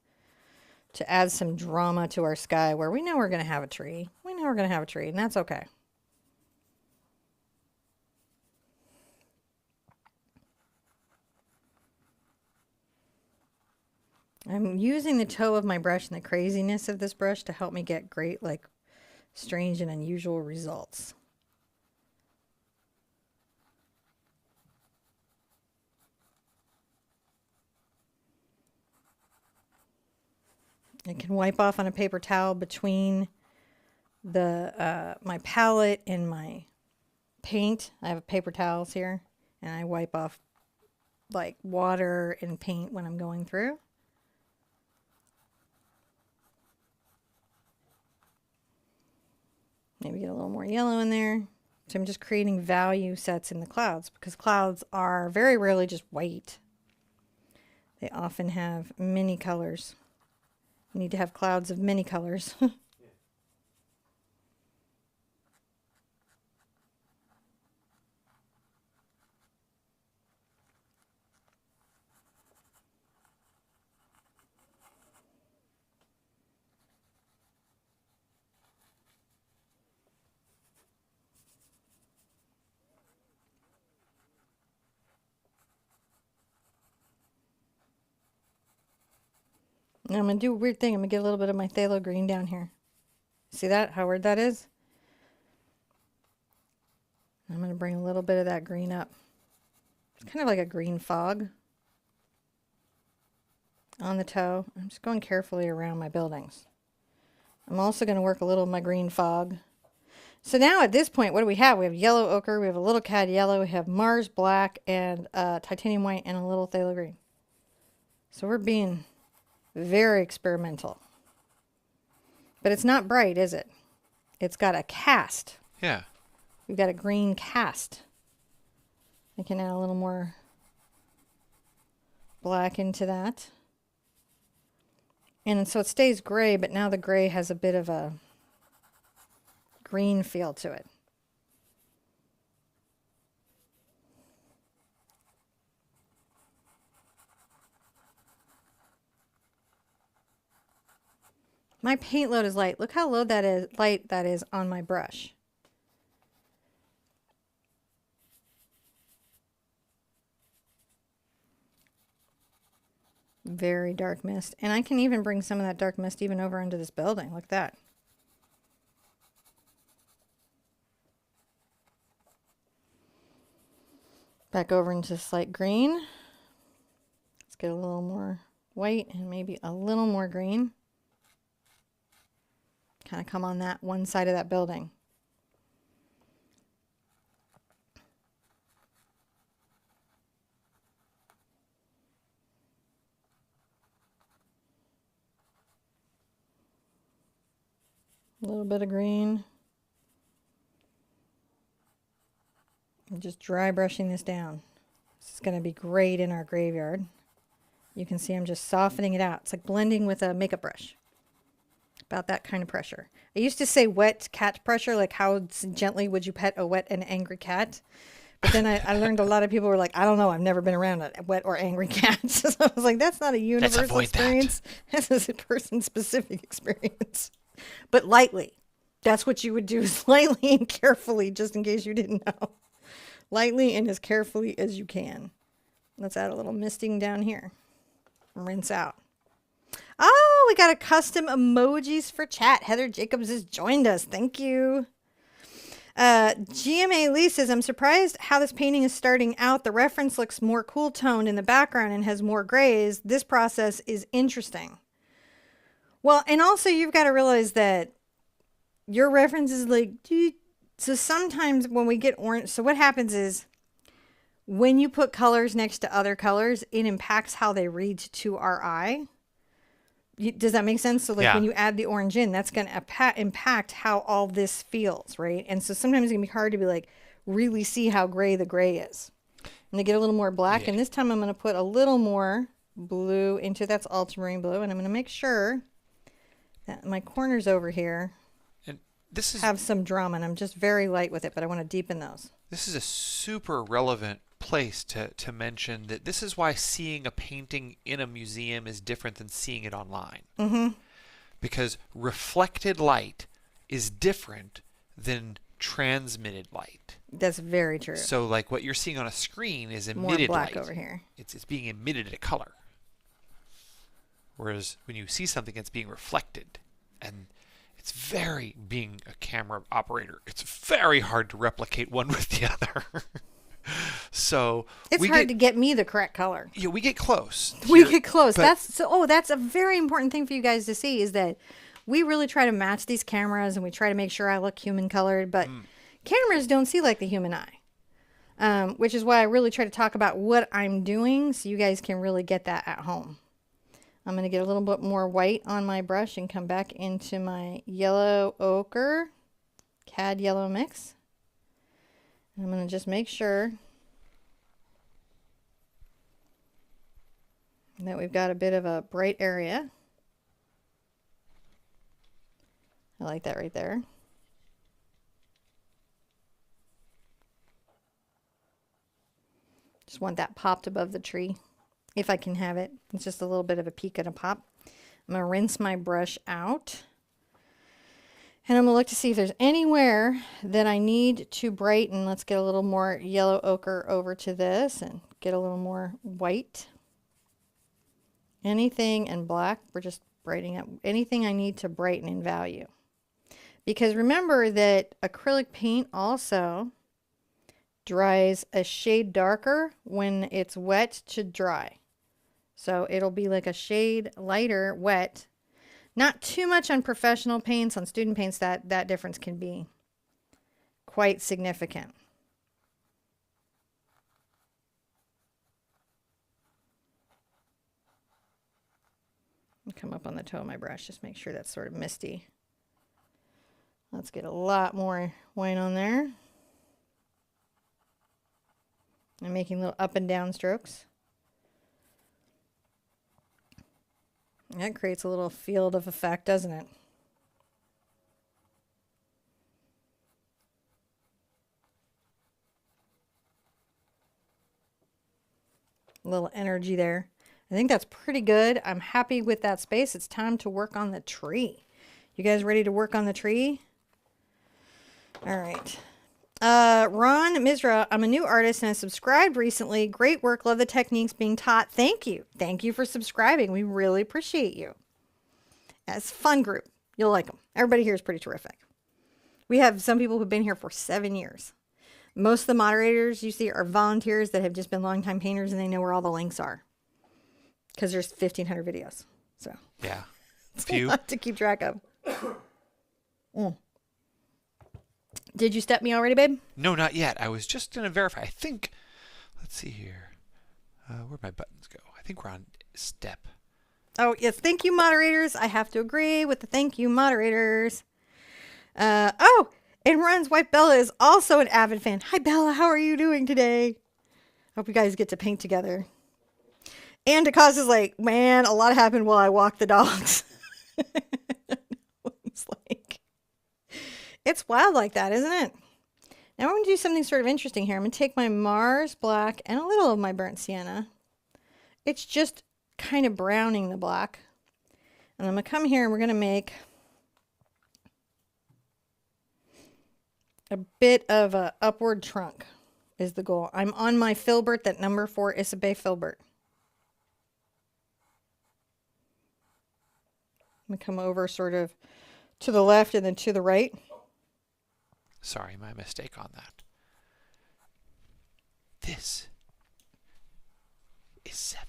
Speaker 1: to add some drama to our sky where we know we're going to have a tree. We know we're going to have a tree, and that's okay. I'm using the toe of my brush and the craziness of this brush to help me get great, like, strange and unusual results. I can wipe off on a paper towel between the my palette and my paint. I have paper towels here, and I wipe off like water and paint when I'm going through. Maybe get a little more yellow in there. So I'm just creating value sets in the clouds, because clouds are very rarely just white. They often have many colors. You need to have clouds of many colors. Now I'm going to do a weird thing. I'm going to get a little bit of my phthalo green down here. See that? How weird that is? I'm going to bring a little bit of that green up. It's kind of like a green fog on the toe. I'm just going carefully around my buildings. I'm also going to work a little of my green fog. So now at this point, what do we have? We have yellow ochre, we have a little cad yellow, we have Mars black, and titanium white, and a little phthalo green. So we're being very experimental. But it's not bright, is it? It's got a cast.
Speaker 2: Yeah.
Speaker 1: We've got a green cast. I can add a little more black into that. And so it stays gray, but now the gray has a bit of a green feel to it. My paint load is light. Look how light that is on my brush. Very dark mist. And I can even bring some of that dark mist even over into this building. Look at that. Back over into this light green. Let's get a little more white and maybe a little more green. Kind of come on that one side of that building. A little bit of green. I'm just dry brushing this down. This is going to be great in our graveyard. You can see I'm just softening it out. It's like blending with a makeup brush. About that kind of pressure. I used to say wet cat pressure, like how gently would you pet a wet and angry cat? But then I learned a lot of people were like, I don't know, I've never been around a wet or angry cat. So I was like, that's not a universal experience. This is a person-specific experience. But lightly. That's what you would do, lightly and carefully, just in case you didn't know. Lightly and as carefully as you can. Let's add a little misting down here. Rinse out. Oh, we got a custom emojis for chat. Heather Jacobs has joined us. Thank you. GMA Lee says, I'm surprised how this painting is starting out. The reference looks more cool toned in the background and has more grays. This process is interesting. Well, and also you've got to realize that your reference is like, so sometimes when we get orange, so what happens is when you put colors next to other colors, it impacts how they read to our eye. Does that make sense? So like when you add the orange in, that's going to impact how all this feels, right? And so sometimes it's going to be hard to be like, really see how gray the gray is. I'm going to get a little more black. And this time I'm going to put a little more blue into, that's ultramarine blue. And I'm going to make sure that my corners over here have some drama. And I'm just very light with it, but I want to deepen those.
Speaker 2: This is a super relevant place to mention that this is why seeing a painting in a museum is different than seeing it online.
Speaker 1: Mm-hmm.
Speaker 2: Because reflected light is different than transmitted light.
Speaker 1: That's very true.
Speaker 2: So like what you're seeing on a screen is emitted
Speaker 1: more black
Speaker 2: light.
Speaker 1: Over here.
Speaker 2: It's being emitted at a color. Whereas when you see something, it's being reflected. And it's very, being a camera operator, it's very hard to replicate one with the other. So
Speaker 1: it's hard to get me the correct color.
Speaker 2: Yeah, we get close.
Speaker 1: We get close. That's a very important thing for you guys to see, is that we really try to match these cameras and we try to make sure I look human colored, but cameras don't see like the human eye. Which is why I really try to talk about what I'm doing so you guys can really get that at home. I'm going to get a little bit more white on my brush and come back into my yellow ochre cad yellow mix. And I'm going to just make sure that we've got a bit of a bright area. I like that right there. Just want that popped above the tree, if I can have it. It's just a little bit of a peak and a pop. I'm going to rinse my brush out. And I'm going to look to see if there's anywhere that I need to brighten. Let's get a little more yellow ochre over to this and get a little more white. Anything and black, we're just brightening up. Anything I need to brighten in value. Because remember that acrylic paint also dries a shade darker when it's wet to dry. So it'll be like a shade lighter wet. Not too much on professional paints. On student paints, that difference can be quite significant. Come up on the toe of my brush, just make sure that's sort of misty. Let's get a lot more white on there. I'm making little up and down strokes. That creates a little field of effect, doesn't it? A little energy there. I think that's pretty good. I'm happy with that space. It's time to work on the tree. You guys ready to work on the tree? All right. Ron Misra, I'm a new artist and I subscribed recently. Great work. Love the techniques being taught. Thank you. Thank you for subscribing. We really appreciate you. It's a fun group. You'll like them. Everybody here is pretty terrific. We have some people who've been here for 7 years. Most of the moderators you see are volunteers that have just been longtime painters and they know where all the links are. Because there's 1,500 videos. So
Speaker 2: yeah,
Speaker 1: it's a lot to keep track of. Did you step me already, babe?
Speaker 2: No, not yet. I was just going to verify. I think, let's see here. Where'd my buttons go? I think we're on step.
Speaker 1: Oh, yes. Thank you, moderators. I have to agree with the thank you, moderators. Oh, and Ron's wife, Bella, is also an avid fan. Hi, Bella. How are you doing today? Hope you guys get to paint together. And Akash is like, man, a lot happened while I walked the dogs. It's like, it's wild like that, isn't it? Now I'm going to do something sort of interesting here. I'm going to take my Mars black and a little of my burnt sienna. It's just kind of browning the black. And I'm going to come here and we're going to make a bit of a upward trunk is the goal. I'm on my filbert, that number 4 Isabey filbert. I'm going to come over sort of to the left and then to the right.
Speaker 2: Sorry, my mistake on that. This is 7.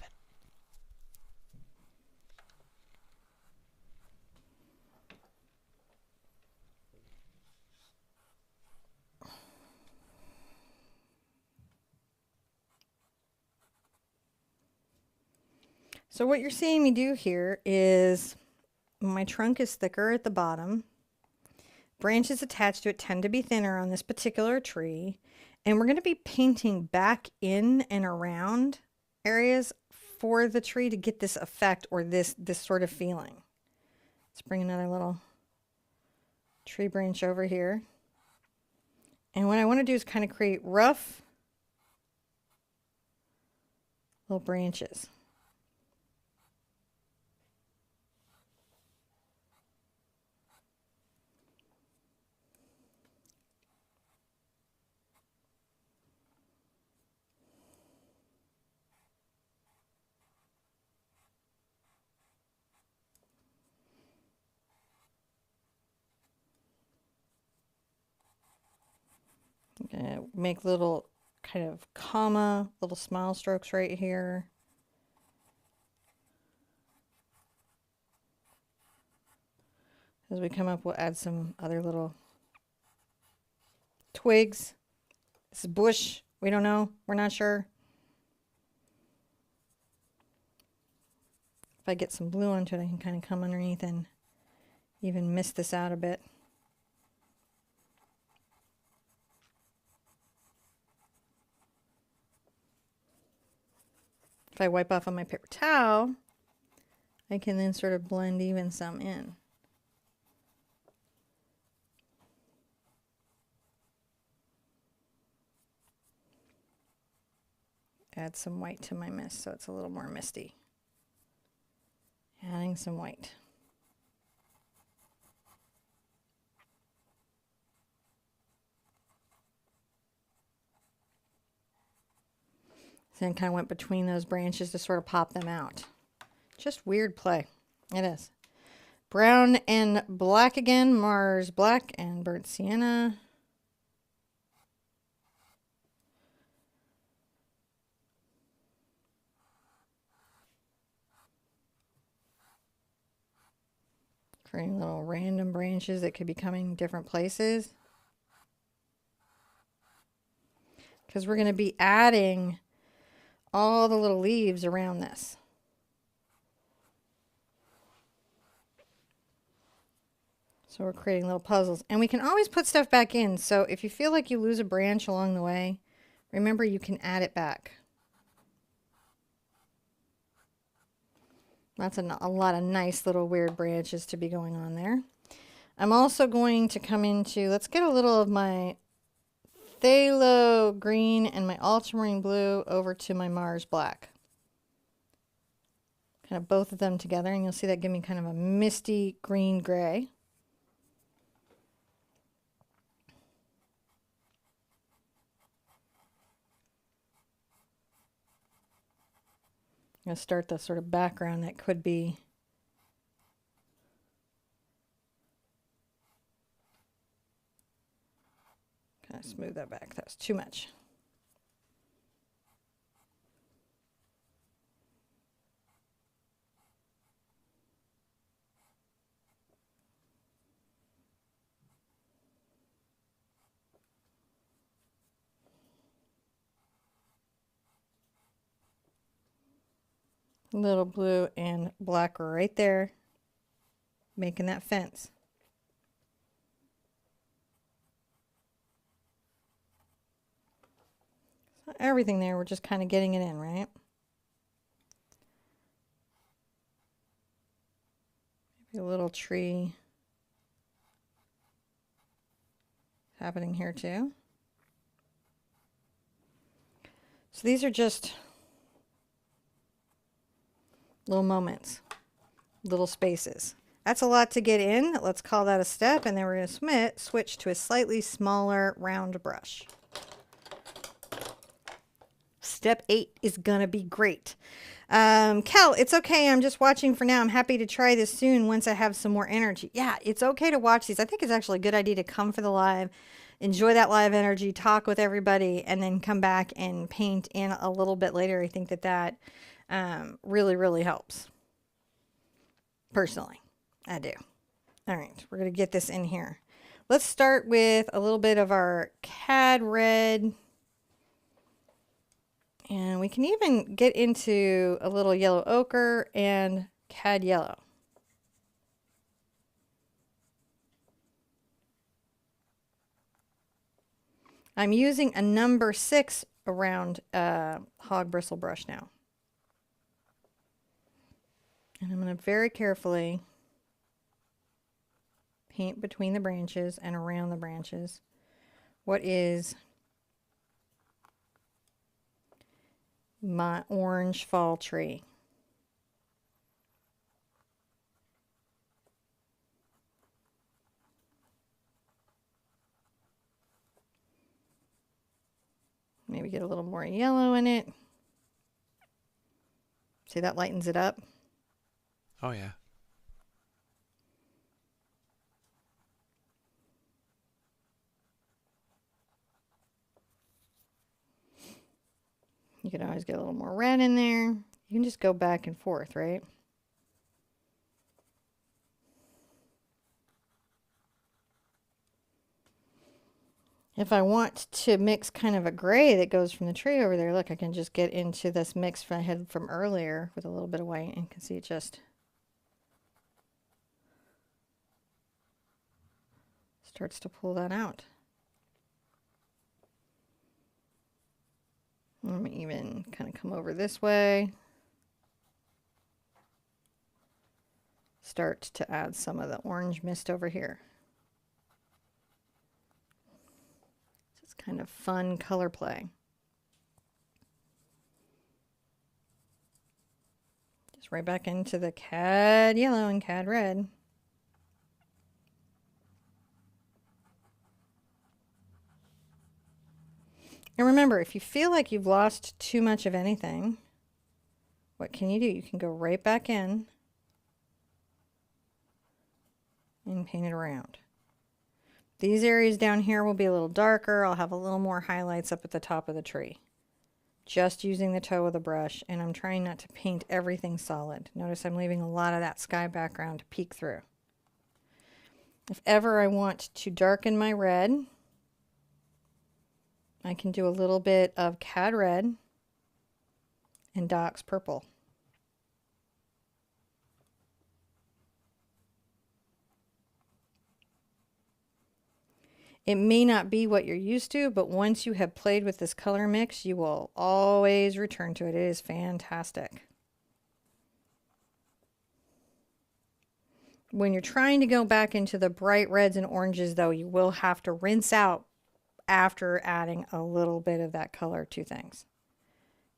Speaker 1: So what you're seeing me do here is my trunk is thicker at the bottom. Branches attached to it tend to be thinner on this particular tree. And we're going to be painting back in and around areas for the tree to get this effect or this sort of feeling. Let's bring another little tree branch over here. And what I want to do is kind of create rough little branches. I'm gonna make little kind of comma, little smile strokes right here. As we come up, we'll add some other little twigs. This is bush. We don't know. We're not sure. If I get some blue onto it, I can kind of come underneath and even mist this out a bit. If I wipe off on my paper towel, I can then sort of blend even some in. Add some white to my mist so it's a little more misty. Adding some white. So then kind of went between those branches to sort of pop them out. Just weird play. It is. Brown and black again. Mars black and burnt sienna. Creating little random branches that could be coming different places. Because we're going to be adding all the little leaves around this. So we're creating little puzzles. And we can always put stuff back in. So if you feel like you lose a branch along the way, remember you can add it back. That's a lot of nice little weird branches to be going on there. I'm also going to come into, let's get a little of my phthalo green and my ultramarine blue over to my Mars black. Kind of both of them together, and you'll see that give me kind of a misty green gray. I'm going to start the sort of background that could be kind of smooth that back. That was too much. Little blue and black right there, making that fence. So everything there, we're just kind of getting it in, right? Maybe a little tree happening here too. So these are just little moments, little spaces. That's a lot to get in. Let's call that a step, and then we're going to switch to a slightly smaller round brush. Step 8 is going to be great. Cal, it's okay. I'm just watching for now. I'm happy to try this soon once I have some more energy. Yeah, it's okay to watch these. I think it's actually a good idea to come for the live, enjoy that live energy, talk with everybody, and then come back and paint in a little bit later. I think that really, really helps. Personally, I do. All right, we're going to get this in here. Let's start with a little bit of our cad red. And we can even get into a little yellow ochre and cad yellow. I'm using a number 6 around hog bristle brush now. And I'm going to very carefully paint between the branches and around the branches what is my orange fall tree. Maybe get a little more yellow in it. See, that lightens it up.
Speaker 2: Oh, yeah.
Speaker 1: You can always get a little more red in there. You can just go back and forth, right? If I want to mix kind of a gray that goes from the tree over there, look, I can just get into this mix I had from earlier with a little bit of white, and you can see it just starts to pull that out. Let me even kind of come over this way. Start to add some of the orange mist over here. It's kind of fun color play. Just right back into the cad yellow and cad red. And remember, if you feel like you've lost too much of anything, what can you do? You can go right back in and paint it around. These areas down here will be a little darker. I'll have a little more highlights up at the top of the tree. Just using the toe of the brush, and I'm trying not to paint everything solid. Notice I'm leaving a lot of that sky background to peek through. If ever I want to darken my red, I can do a little bit of cad red and Doc's purple. It may not be what you're used to, but once you have played with this color mix, you will always return to it. It is fantastic. When you're trying to go back into the bright reds and oranges, though, you will have to rinse out after adding a little bit of that color to things,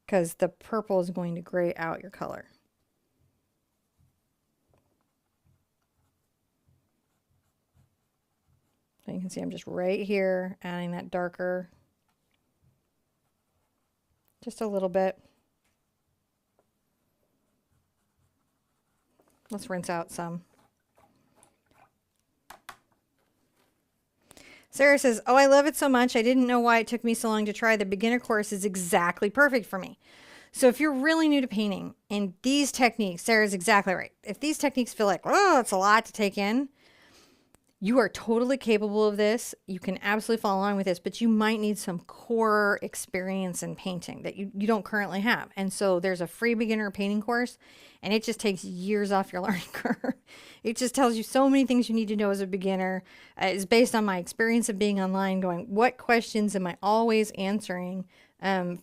Speaker 1: because the purple is going to gray out your color. So you can see I'm just right here adding that darker, just a little bit. Let's rinse out some. Sarah says, oh, I love it so much. I didn't know why it took me so long to try. The beginner course is exactly perfect for me. So if you're really new to painting and these techniques, Sarah's exactly right. If these techniques feel like, oh, it's a lot to take in, you are totally capable of this. You can absolutely follow along with this, but you might need some core experience in painting that you don't currently have. And so there's a free beginner painting course, and it just takes years off your learning curve. It just tells you so many things you need to know as a beginner. It's based on my experience of being online, going, what questions am I always answering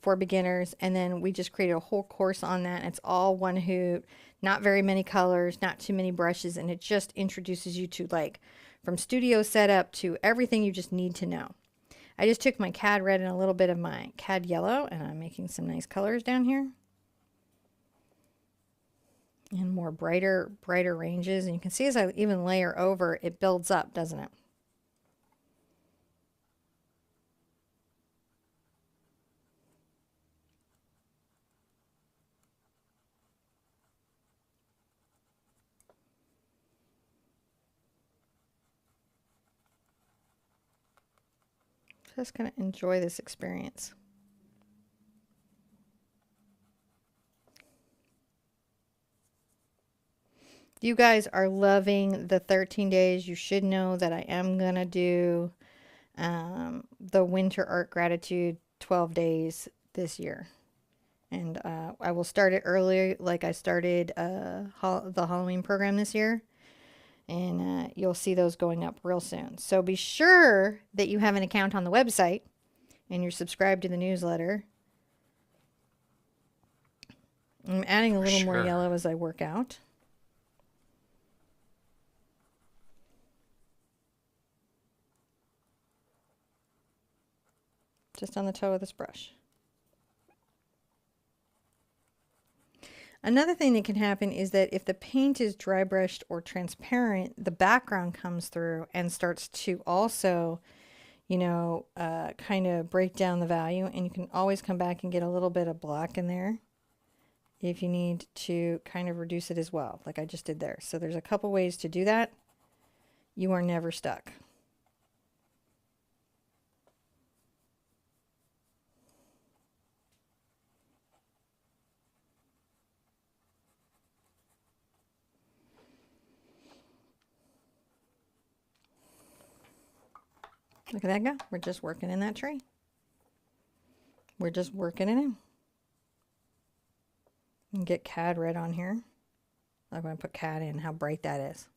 Speaker 1: for beginners? And then we just created a whole course on that. It's all one hoot, not very many colors, not too many brushes, and it just introduces you to, like, from studio setup to everything you just need to know. I just took my cad red and a little bit of my cad yellow, and I'm making some nice colors down here. And more brighter ranges. And you can see as I even layer over, it builds up, doesn't it? Just gonna enjoy this experience. You guys are loving the 13 days. You should know that I am gonna do the Winter Art Gratitude 12 days this year. And I will start it earlier, like I started the Halloween program this year. And you'll see those going up real soon. So be sure that you have an account on the website and you're subscribed to the newsletter. I'm adding a little more yellow as I work out. Just on the toe of this brush. Another thing that can happen is that if the paint is dry brushed or transparent, the background comes through and starts to also, you know, kind of break down the value. And you can always come back and get a little bit of black in there if you need to kind of reduce it as well, like I just did there. So there's a couple ways to do that. You are never stuck. Look at that go. We're just working in that tree. We're just working it in. And get cad red on here. I'm going to put cad in, how bright that is.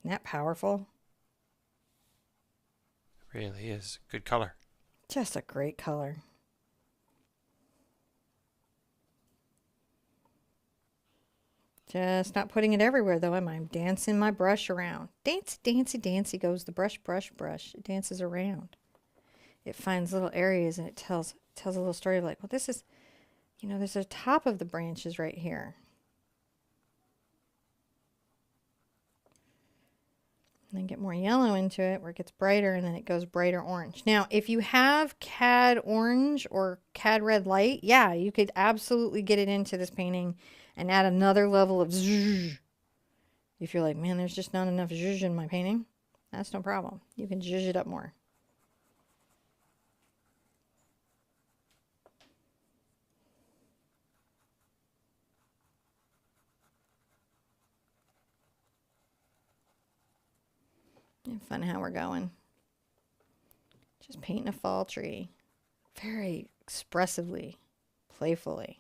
Speaker 1: Isn't that powerful?
Speaker 2: It really is. Good color.
Speaker 1: Just a great color. Just not putting it everywhere though, am I? I'm dancing my brush around. Dance, dancy, dancy goes the brush, brush, brush. It dances around. It finds little areas and it tells a little story of like, well, this is, you know, there's a top of the branches right here. And then get more yellow into it where it gets brighter and then it goes brighter orange. Now, if you have cad orange or cad red light, yeah, you could absolutely get it into this painting and add another level of zhuzh. If you're like, man, there's just not enough zhuzh in my painting, that's no problem. You can zhuzh it up more. And fun how we're going. Just painting a fall tree. Very expressively, playfully.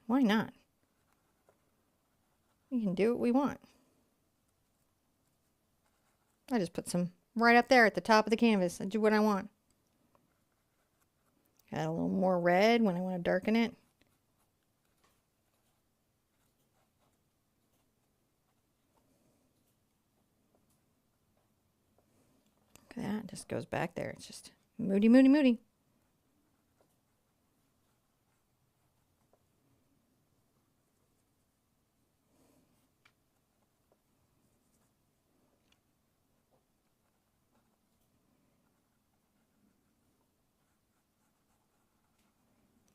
Speaker 1: Why not? We can do what we want. I just put some right up there at the top of the canvas. I do what I want. Add a little more red when I want to darken it. Look at that. It just goes back there. It's just moody, moody, moody.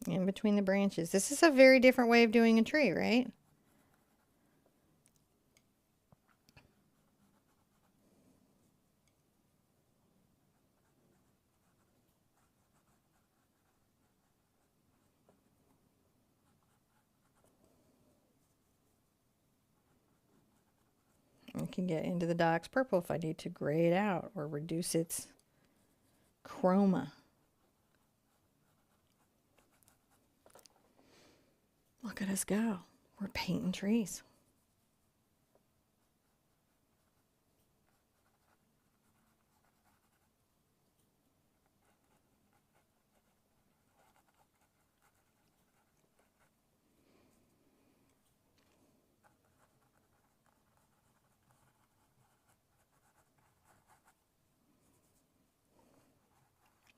Speaker 1: In between the branches. This is a very different way of doing a tree, right? I can get into the Dock's purple if I need to gray it out or reduce its chroma. Look at us go. We're painting trees.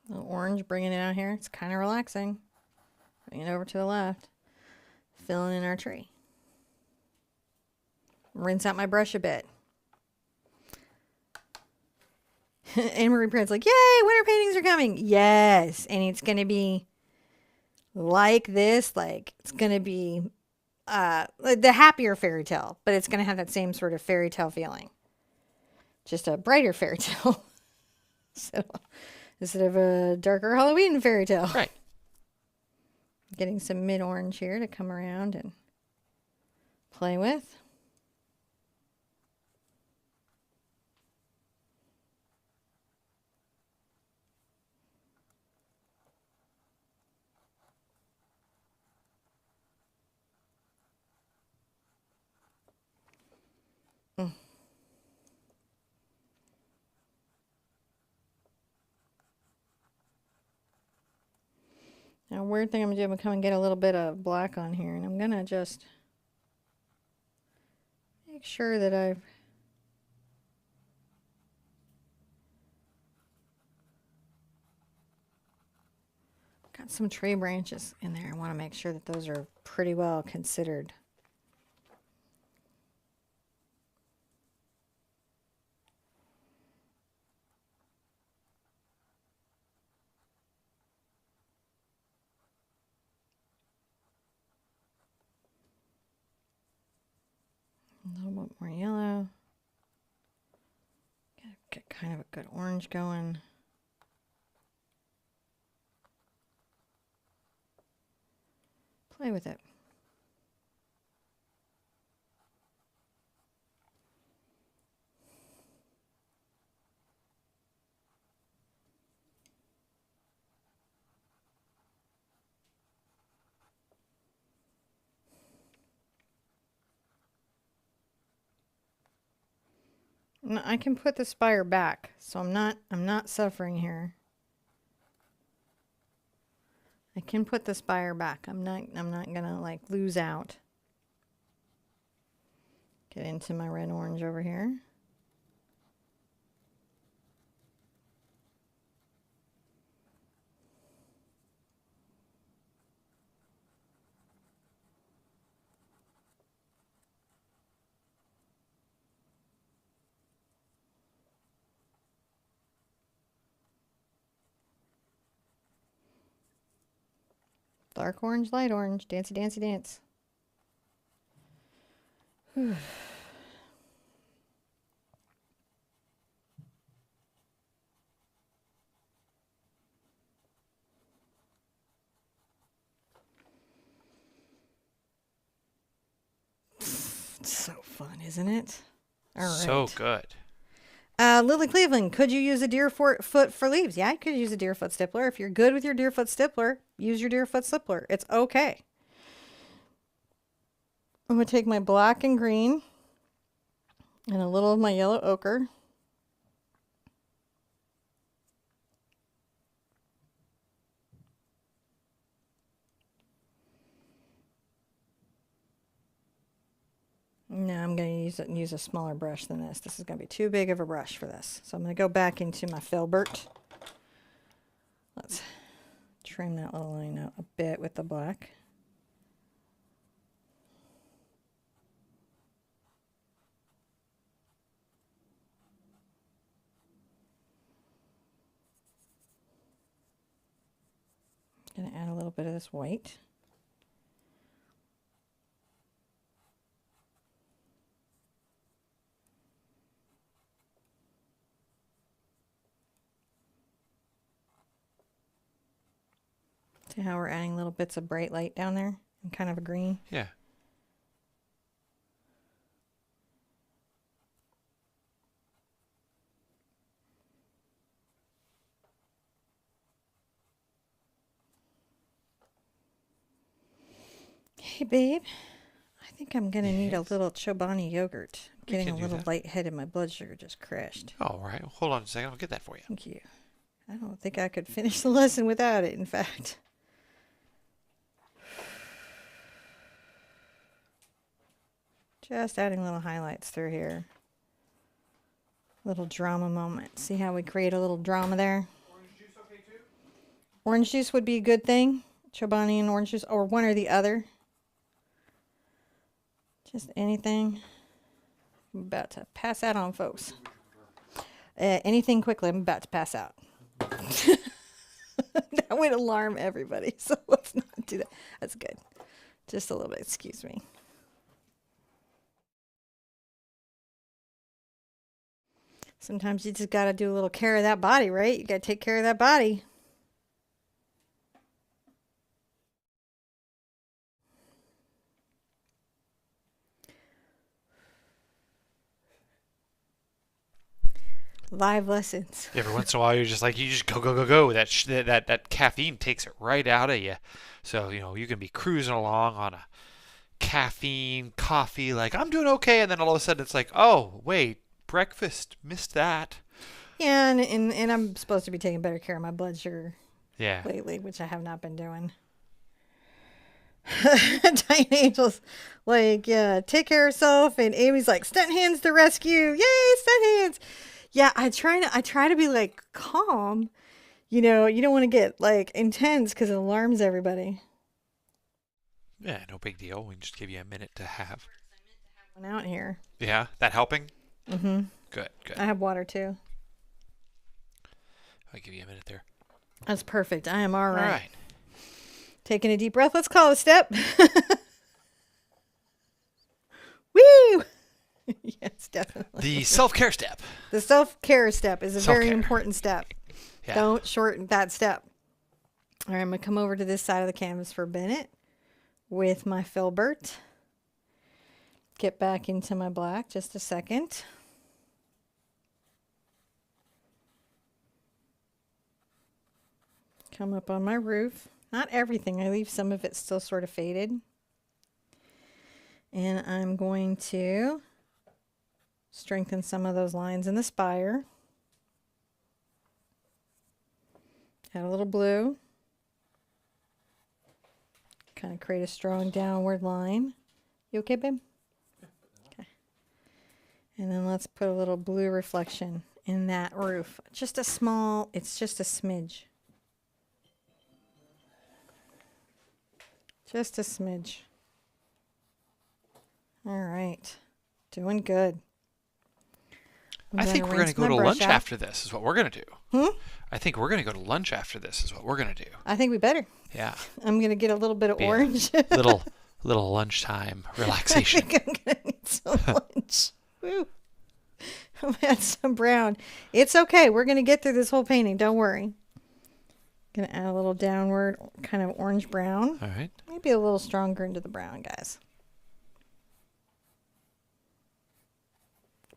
Speaker 1: A little orange, bringing it out here. It's kind of relaxing. Bring it over to the left. Filling in our tree. Rinse out my brush a bit. Anne-Marie Pratt's like, yay, winter paintings are coming. Yes. And it's going to be like this. Like, it's going to be the happier fairy tale. But it's going to have that same sort of fairy tale feeling. Just a brighter fairy tale. So, instead of a darker Halloween fairy tale.
Speaker 2: Right.
Speaker 1: Getting some mid-orange here to come around and play with. Now, weird thing I'm going to do, I'm going to come and get a little bit of black on here, and I'm going to just make sure that I've got some tree branches in there. I want to make sure that those are pretty well considered. A little bit more yellow. Get kind of a good orange going. Play with it. No, I can put the spire back, so I'm not suffering here. I can put the spire back. I'm not gonna like lose out. Get into my red orange over here. Dark orange, light orange, dancey, dancey, dance. Whew. It's so fun, isn't it? All right.
Speaker 2: So good.
Speaker 1: Lily Cleveland, could you use a deerfoot for leaves? Yeah, I could use a deerfoot stippler. If you're good with your deerfoot stippler, use your deerfoot stippler. It's okay. I'm going to take my black and green and a little of my yellow ochre. No, I'm going to use a smaller brush than this. This is going to be too big of a brush for this. So I'm going to go back into my filbert. Let's trim that little line out a bit with the black. I'm going to add a little bit of this white. See how we're adding little bits of bright light down there and kind of a green?
Speaker 2: Yeah.
Speaker 1: Hey, babe. I think I'm going to need a
Speaker 2: Yes?
Speaker 1: little Chobani yogurt. I'm
Speaker 2: We
Speaker 1: getting
Speaker 2: can
Speaker 1: a
Speaker 2: do
Speaker 1: little
Speaker 2: that.
Speaker 1: lightheaded. My blood sugar just crashed.
Speaker 2: All right. Well, hold on a second. I'll get that for you.
Speaker 1: Thank you. I don't think I could finish the lesson without it, in fact. Just adding little highlights through here. Little drama moment. See how we create a little drama there?
Speaker 2: Orange juice okay too?
Speaker 1: Orange juice would be a good thing. Chobani and orange juice, or one or the other. Just anything. I'm about to pass out on folks. Anything quickly, I'm about to pass out. That would alarm everybody, so let's not do that. That's good. Just a little bit, excuse me. Sometimes you just got to do a little care of that body, right? You got to take care of that body. Live lessons.
Speaker 2: Every once in a while, you're just like, you just go, go, go, go. That caffeine takes it right out of you. So, you can be cruising along on a caffeine, coffee, like, I'm doing okay. And then all of a sudden, it's like, oh, wait, breakfast, missed that.
Speaker 1: Yeah, and I'm supposed to be taking better care of my blood sugar
Speaker 2: Yeah.
Speaker 1: lately, which I have not been doing. Tiny Angel's like, yeah, take care of yourself. And Amy's like, stunt hands to rescue. Yay, stunt hands. Yeah, I try to be like calm. You don't want to get like intense because it alarms everybody.
Speaker 2: Yeah, no big deal. We can just give you a minute to have.
Speaker 1: One out here.
Speaker 2: Yeah, that helping?
Speaker 1: Mm-hmm.
Speaker 2: Good, good.
Speaker 1: I have water too.
Speaker 2: I'll give you a minute there.
Speaker 1: That's perfect. I am all right.
Speaker 2: All right.
Speaker 1: Taking a deep breath. Let's call it a step. Woo! Yes, definitely.
Speaker 2: The self-care step.
Speaker 1: The self-care step is a very
Speaker 2: Self-care.
Speaker 1: important step.
Speaker 2: Yeah.
Speaker 1: Don't shorten that step. All right, I'm going to come over to this side of the canvas for Bennett with my filbert. Get back into my black just a second. Come up on my roof. Not everything. I leave some of it still sort of faded. And I'm going to Strengthen some of those lines in the spire. Add a little blue. Kind of create a strong downward line. You okay, babe? Okay. And then let's put a little blue reflection in that roof. Just a small, it's just a smidge. Just a smidge. All right. Doing good.
Speaker 2: I think we're going to go to lunch after this is what we're going to do.
Speaker 1: Hmm?
Speaker 2: I think we're going to go to lunch after this is what we're going to do.
Speaker 1: I think we better.
Speaker 2: Yeah.
Speaker 1: I'm going to get a little bit of orange.
Speaker 2: little lunchtime relaxation.
Speaker 1: I think I'm going to need some lunch. Woo. I'll add some brown. It's okay. We're going to get through this whole painting. Don't worry. Going to add a little downward kind of orange brown.
Speaker 2: All right.
Speaker 1: Maybe a little stronger into the brown, guys.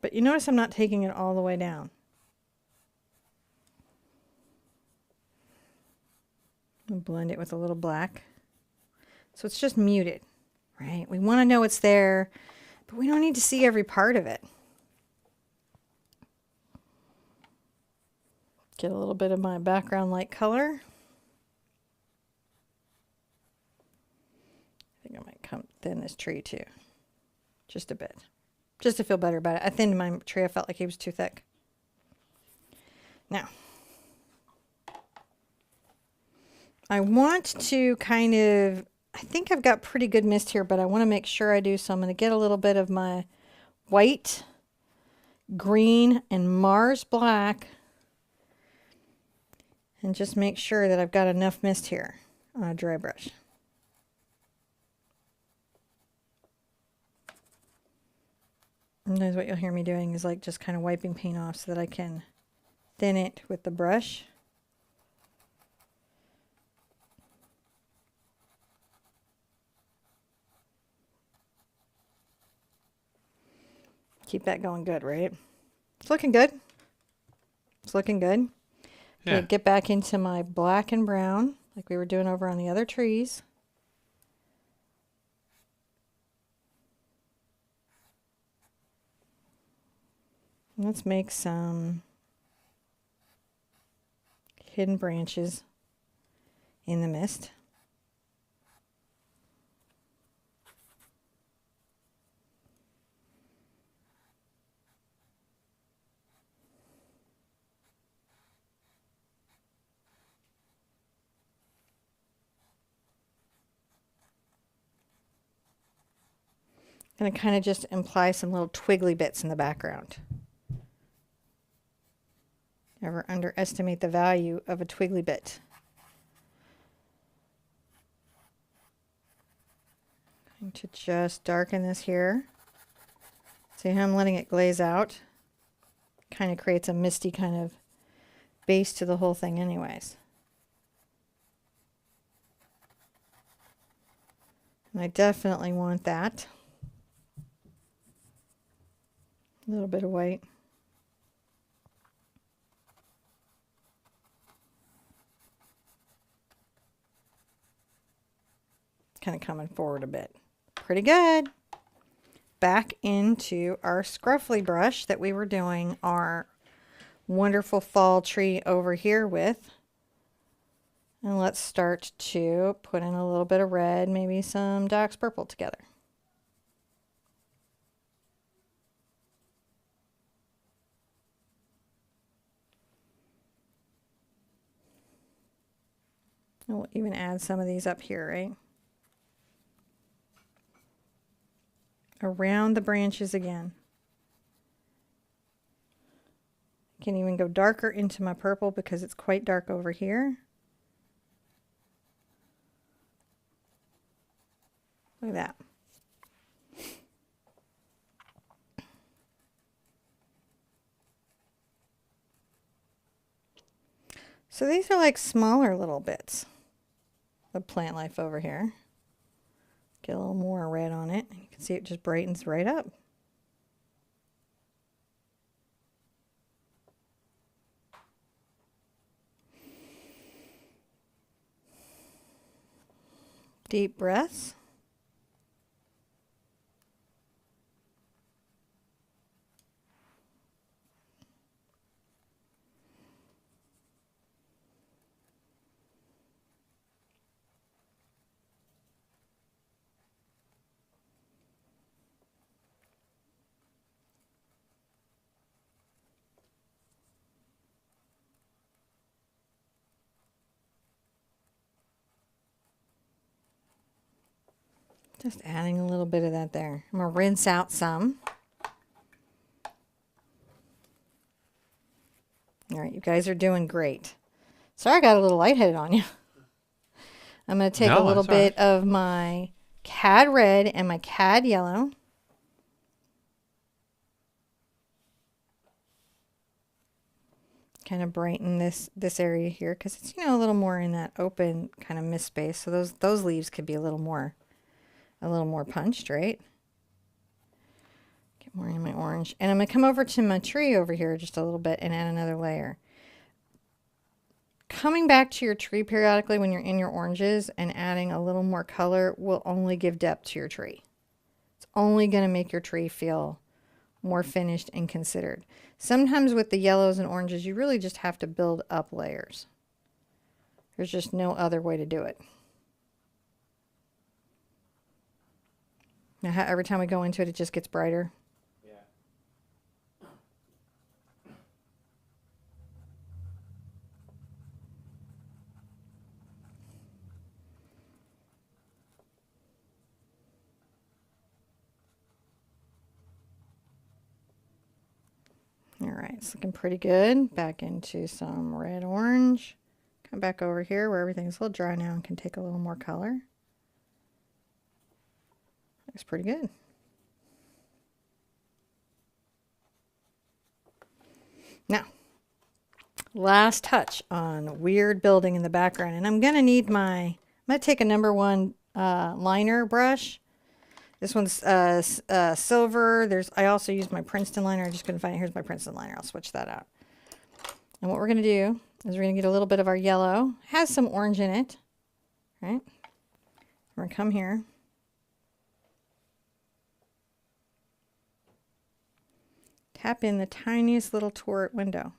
Speaker 1: But you notice I'm not taking it all the way down. I'll blend it with a little black. So it's just muted, right? We want to know it's there, but we don't need to see every part of it. Get a little bit of my background light color. I think I might come thin this tree too. Just a bit. Just to feel better about it. I thinned my tree. I felt like it was too thick. Now, I want to kind of, I think I've got pretty good mist here, but I want to make sure I do. So I'm going to get a little bit of my white, green, and Mars black. And just make sure that I've got enough mist here on a dry brush. And that's what you'll hear me doing is like just kind of wiping paint off so that I can thin it with the brush. Keep that going good, right? It's looking good. It's looking good.
Speaker 2: Yeah.
Speaker 1: Okay, get back into my black and brown like we were doing over on the other trees. Let's make some hidden branches in the mist. And kind of just imply some little twiggly bits in the background. Never underestimate the value of a twiggly bit. Going to just darken this here. See how I'm letting it glaze out? Kind of creates a misty kind of base to the whole thing anyways. And I definitely want that. A little bit of white. Kind of coming forward a bit. Pretty good. Back into our scruffly brush that we were doing our wonderful fall tree over here with. And let's start to put in a little bit of red, maybe some Dox purple together. And we'll even add some of these up here, right? Around the branches again. I can even go darker into my purple because it's quite dark over here. Look at that. So these are like smaller little bits of plant life over here. Get a little more red on it. You can see it just brightens right up. Deep breaths. Just adding a little bit of that there. I'm going to rinse out some. All right, you guys are doing great. Sorry I got a little lightheaded on you. I'm going to take a little bit of my cad red and my cad yellow. Kind of brighten this area here because it's, you know, a little more in that open kind of mist space. So those leaves could be a little more punched, right? Get more in my orange. And I'm going to come over to my tree over here just a little bit and add another layer. Coming back to your tree periodically when you're in your oranges and adding a little more color will only give depth to your tree. It's only going to make your tree feel more finished and considered. Sometimes with the yellows and oranges, you really just have to build up layers. There's just no other way to do it. Now, every time we go into it, it just gets brighter. All right, it's looking pretty good. Back into some red orange. Come back over here where everything's a little dry now and can take a little more color. Looks pretty good. Now, last touch on weird building in the background. And I'm going to need I'm going to take a number 1 liner brush. This one's silver. I also use my Princeton liner. I just couldn't find it. Here's my Princeton liner. I'll switch that out. And what we're going to do is we're going to get a little bit of our yellow. It has some orange in it. Right? We're going to come here. Tap in the tiniest little turret window.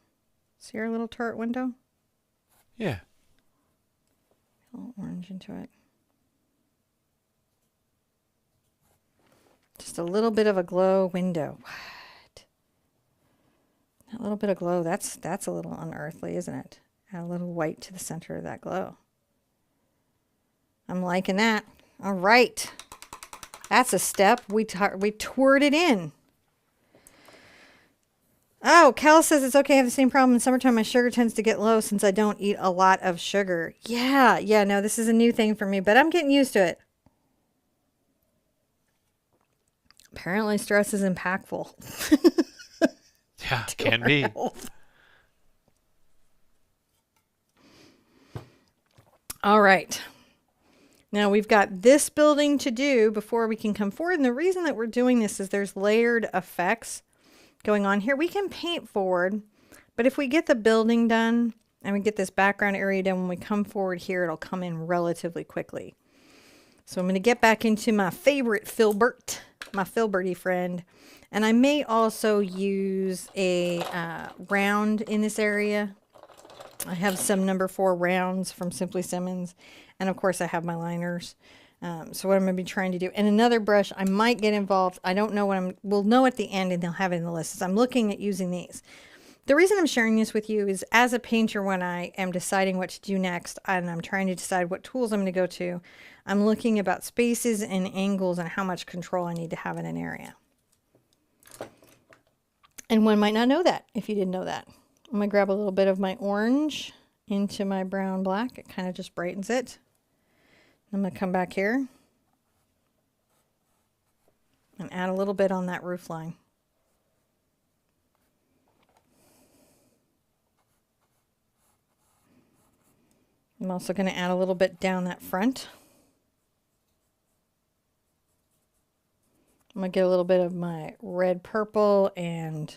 Speaker 1: See our little turret window?
Speaker 2: Yeah.
Speaker 1: A little orange into it. Just a little bit of a glow window. What? That little bit of glow, that's a little unearthly, isn't it? Add a little white to the center of that glow. I'm liking that. All right. That's a step. We toured it in. Oh, Cal says it's okay. I have the same problem in summertime. My sugar tends to get low since I don't eat a lot of sugar. Yeah, no, this is a new thing for me, but I'm getting used to it. Apparently stress is impactful.
Speaker 2: Yeah, can be.
Speaker 1: All right. Now we've got this building to do before we can come forward. And the reason that we're doing this is there's layered effects going on here. We can paint forward, but if we get the building done and we get this background area done, when we come forward here, it'll come in relatively quickly. So I'm going to get back into my favorite filbert, my filberty friend. And I may also use a round in this area. I have some number 4 rounds from Simply Simmons. And of course I have my liners. So what I'm going to be trying to do, and another brush, I might get involved. I don't know what we'll know at the end and they'll have it in the list. I'm looking at using these. The reason I'm sharing this with you is as a painter, when I am deciding what to do next and I'm trying to decide what tools I'm going to go to, I'm looking about spaces and angles and how much control I need to have in an area. And one might not know that if you didn't know that. I'm going to grab a little bit of my orange into my brown black. It kind of just brightens it. I'm going to come back here and add a little bit on that roof line. I'm also going to add a little bit down that front. I'm going to get a little bit of my red, purple, and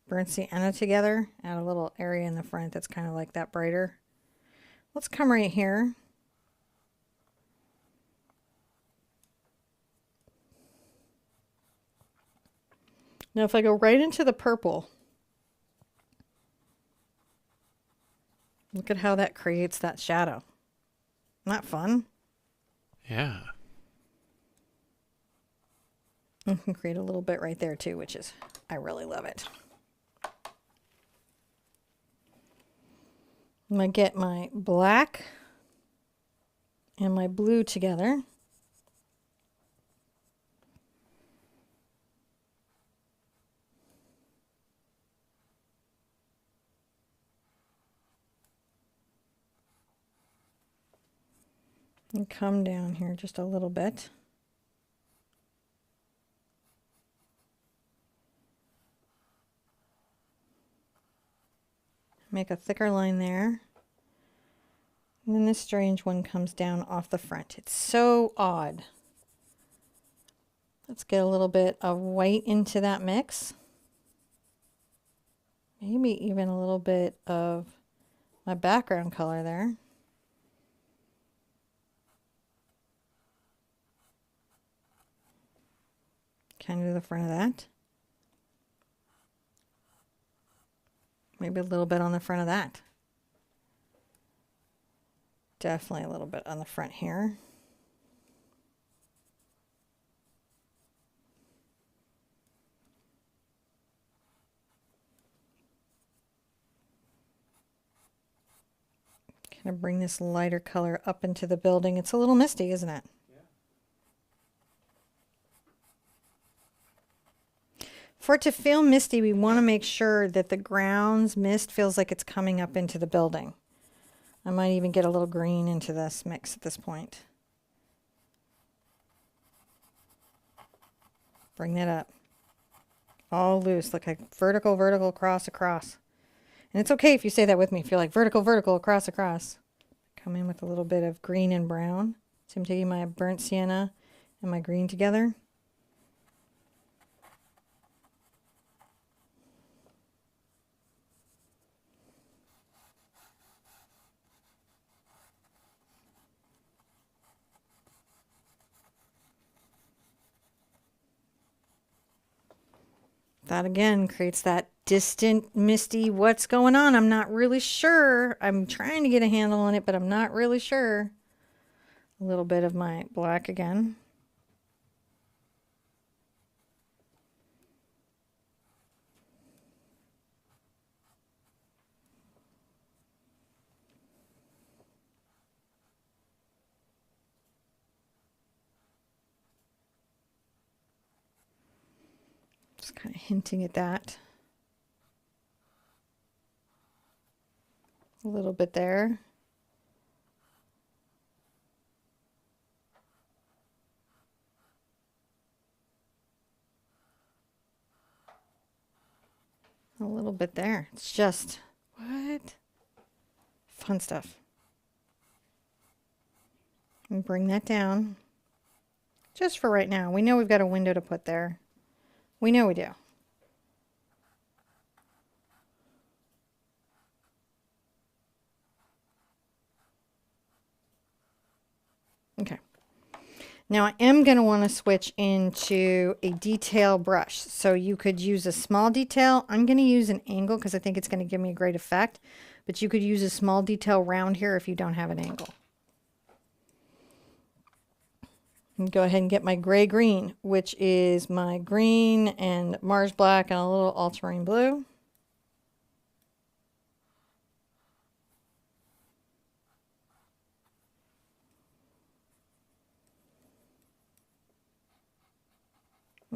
Speaker 1: burnt sienna together. Add a little area in the front that's kind of like that brighter. Let's come right here. Now if I go right into the purple, look at how that creates that shadow. Isn't that fun?
Speaker 2: Yeah.
Speaker 1: I can create a little bit right there too, which is, I really love it. I'm going to get my black and my blue together. And come down here just a little bit. Make a thicker line there. And then this strange one comes down off the front. It's so odd. Let's get a little bit of white into that mix. Maybe even a little bit of my background color there. Kind of the front of that. Maybe a little bit on the front of that. Definitely a little bit on the front here. Kind of bring this lighter color up into the building. It's a little misty, isn't it? For it to feel misty, we want to make sure that the ground's mist feels like it's coming up into the building. I might even get a little green into this mix at this point. Bring that up. All loose, like vertical, vertical, across, across. And it's okay if you say that with me. If you're like vertical, vertical, across, across. Come in with a little bit of green and brown. So I'm taking my burnt sienna and my green together. That again creates that distant, misty, what's going on? I'm not really sure. I'm trying to get a handle on it, but I'm not really sure. A little bit of my black again. Just kind of hinting at that. A little bit there. A little bit there. It's just, what? Fun stuff. And bring that down. Just for right now. We know we've got a window to put there. We know we do. Okay. Now I am going to want to switch into a detail brush. So you could use a small detail. I'm going to use an angle because I think it's going to give me a great effect. But you could use a small detail round here if you don't have an angle. And go ahead and get my gray green, which is my green and Mars black and a little ultramarine blue.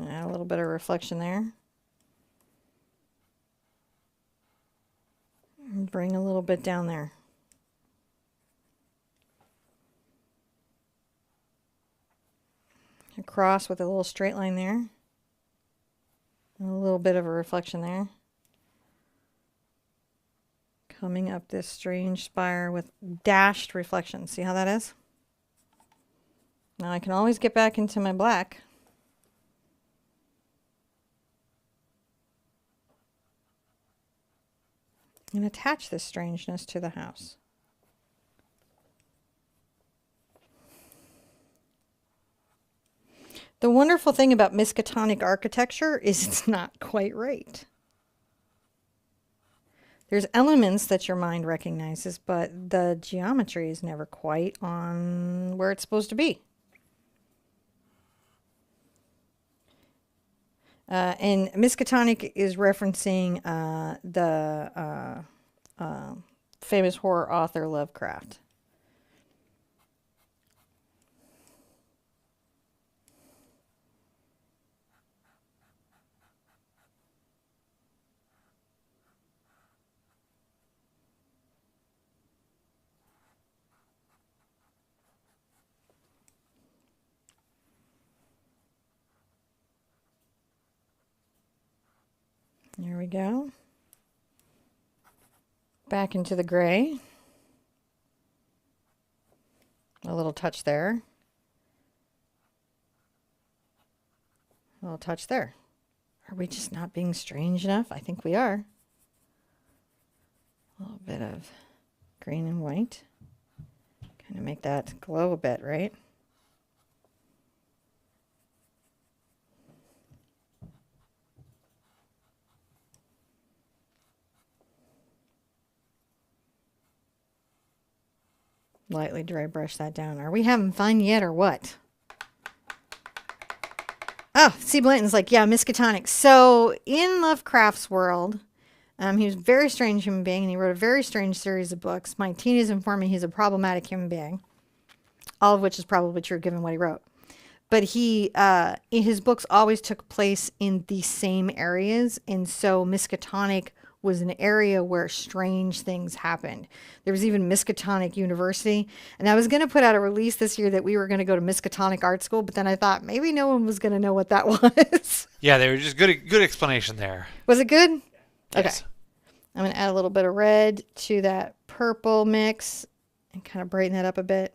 Speaker 1: Add a little bit of reflection there. And bring a little bit down there. Across with a little straight line there. And a little bit of a reflection there. Coming up this strange spire with dashed reflection. See how that is? Now I can always get back into my black. And attach this strangeness to the house. The wonderful thing about Miskatonic architecture is it's not quite right. There's elements that your mind recognizes, but the geometry is never quite on where it's supposed to be. And Miskatonic is referencing the famous horror author Lovecraft. There we go. Back into the gray. A little touch there. A little touch there. Are we just not being strange enough? I think we are. A little bit of green and white. Kind of make that glow a bit, right? Lightly dry brush that down. Are we having fun yet or what? Oh, C. Blanton's like, yeah, Miskatonic. So in Lovecraft's world, he was a very strange human being, and he wrote a very strange series of books. My teen is informing he's a problematic human being, all of which is probably true given what he wrote. But his books always took place in the same areas, and so Miskatonic was an area where strange things happened. There was even Miskatonic University, and I was going to put out a release this year that we were going to go to Miskatonic Art School, but then I thought maybe no one was going to know what that was.
Speaker 2: Yeah, they were just good explanation there.
Speaker 1: Was it good?
Speaker 2: Yes.
Speaker 1: Okay. I'm going to add a little bit of red to that purple mix and kind of brighten that up a bit.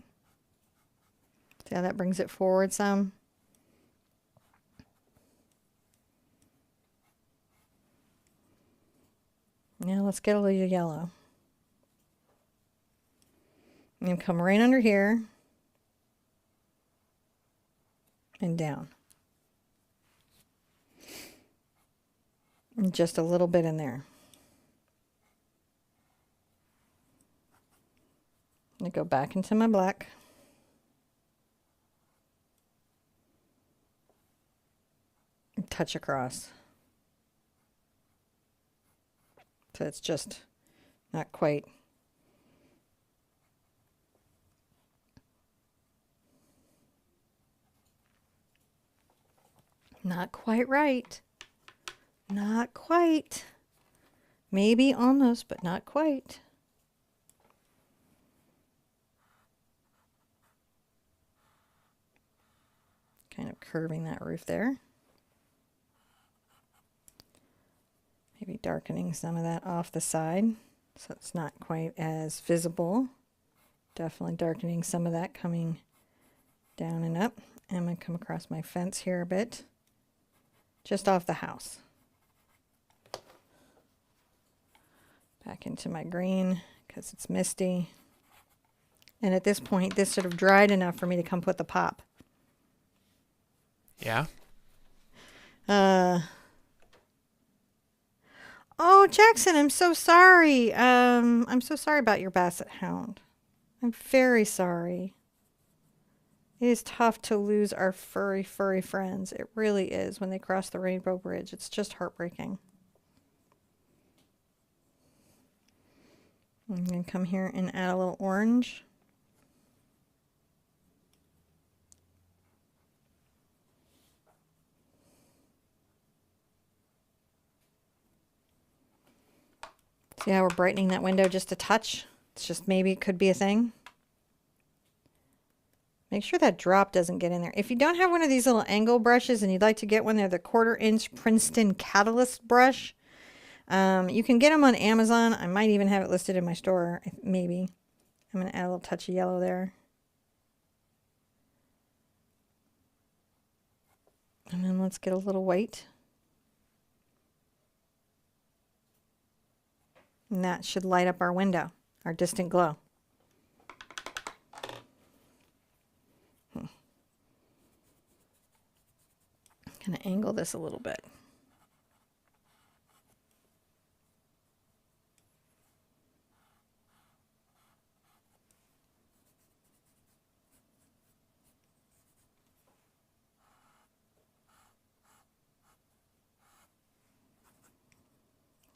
Speaker 1: See how that brings it forward some? Now let's get a little yellow. And come right under here and down. And just a little bit in there. I go back into my black. And touch across. So it's just not quite. Not quite right. Not quite. Maybe almost, but not quite. Kind of curving that roof there. Maybe darkening some of that off the side so it's not quite as visible. Definitely darkening some of that coming down and up. And I'm going to come across my fence here a bit. Just off the house. Back into my green because it's misty. And at this point, this sort of dried enough for me to come put the pop.
Speaker 2: Yeah.
Speaker 1: Oh, Jackson, I'm so sorry. I'm so sorry about your basset hound. I'm very sorry. It is tough to lose our furry friends. It really is when they cross the Rainbow Bridge. It's just heartbreaking. I'm going to come here and add a little orange. See how we're brightening that window just a touch? It's just maybe it could be a thing. Make sure that drop doesn't get in there. If you don't have one of these little angle brushes and you'd like to get one, they're the 1/4 inch Princeton Catalyst brush. You can get them on Amazon. I might even have it listed in my store, maybe. I'm going to add a little touch of yellow there. And then let's get a little white. And that should light up our window, our distant glow. Kind of angle this a little bit.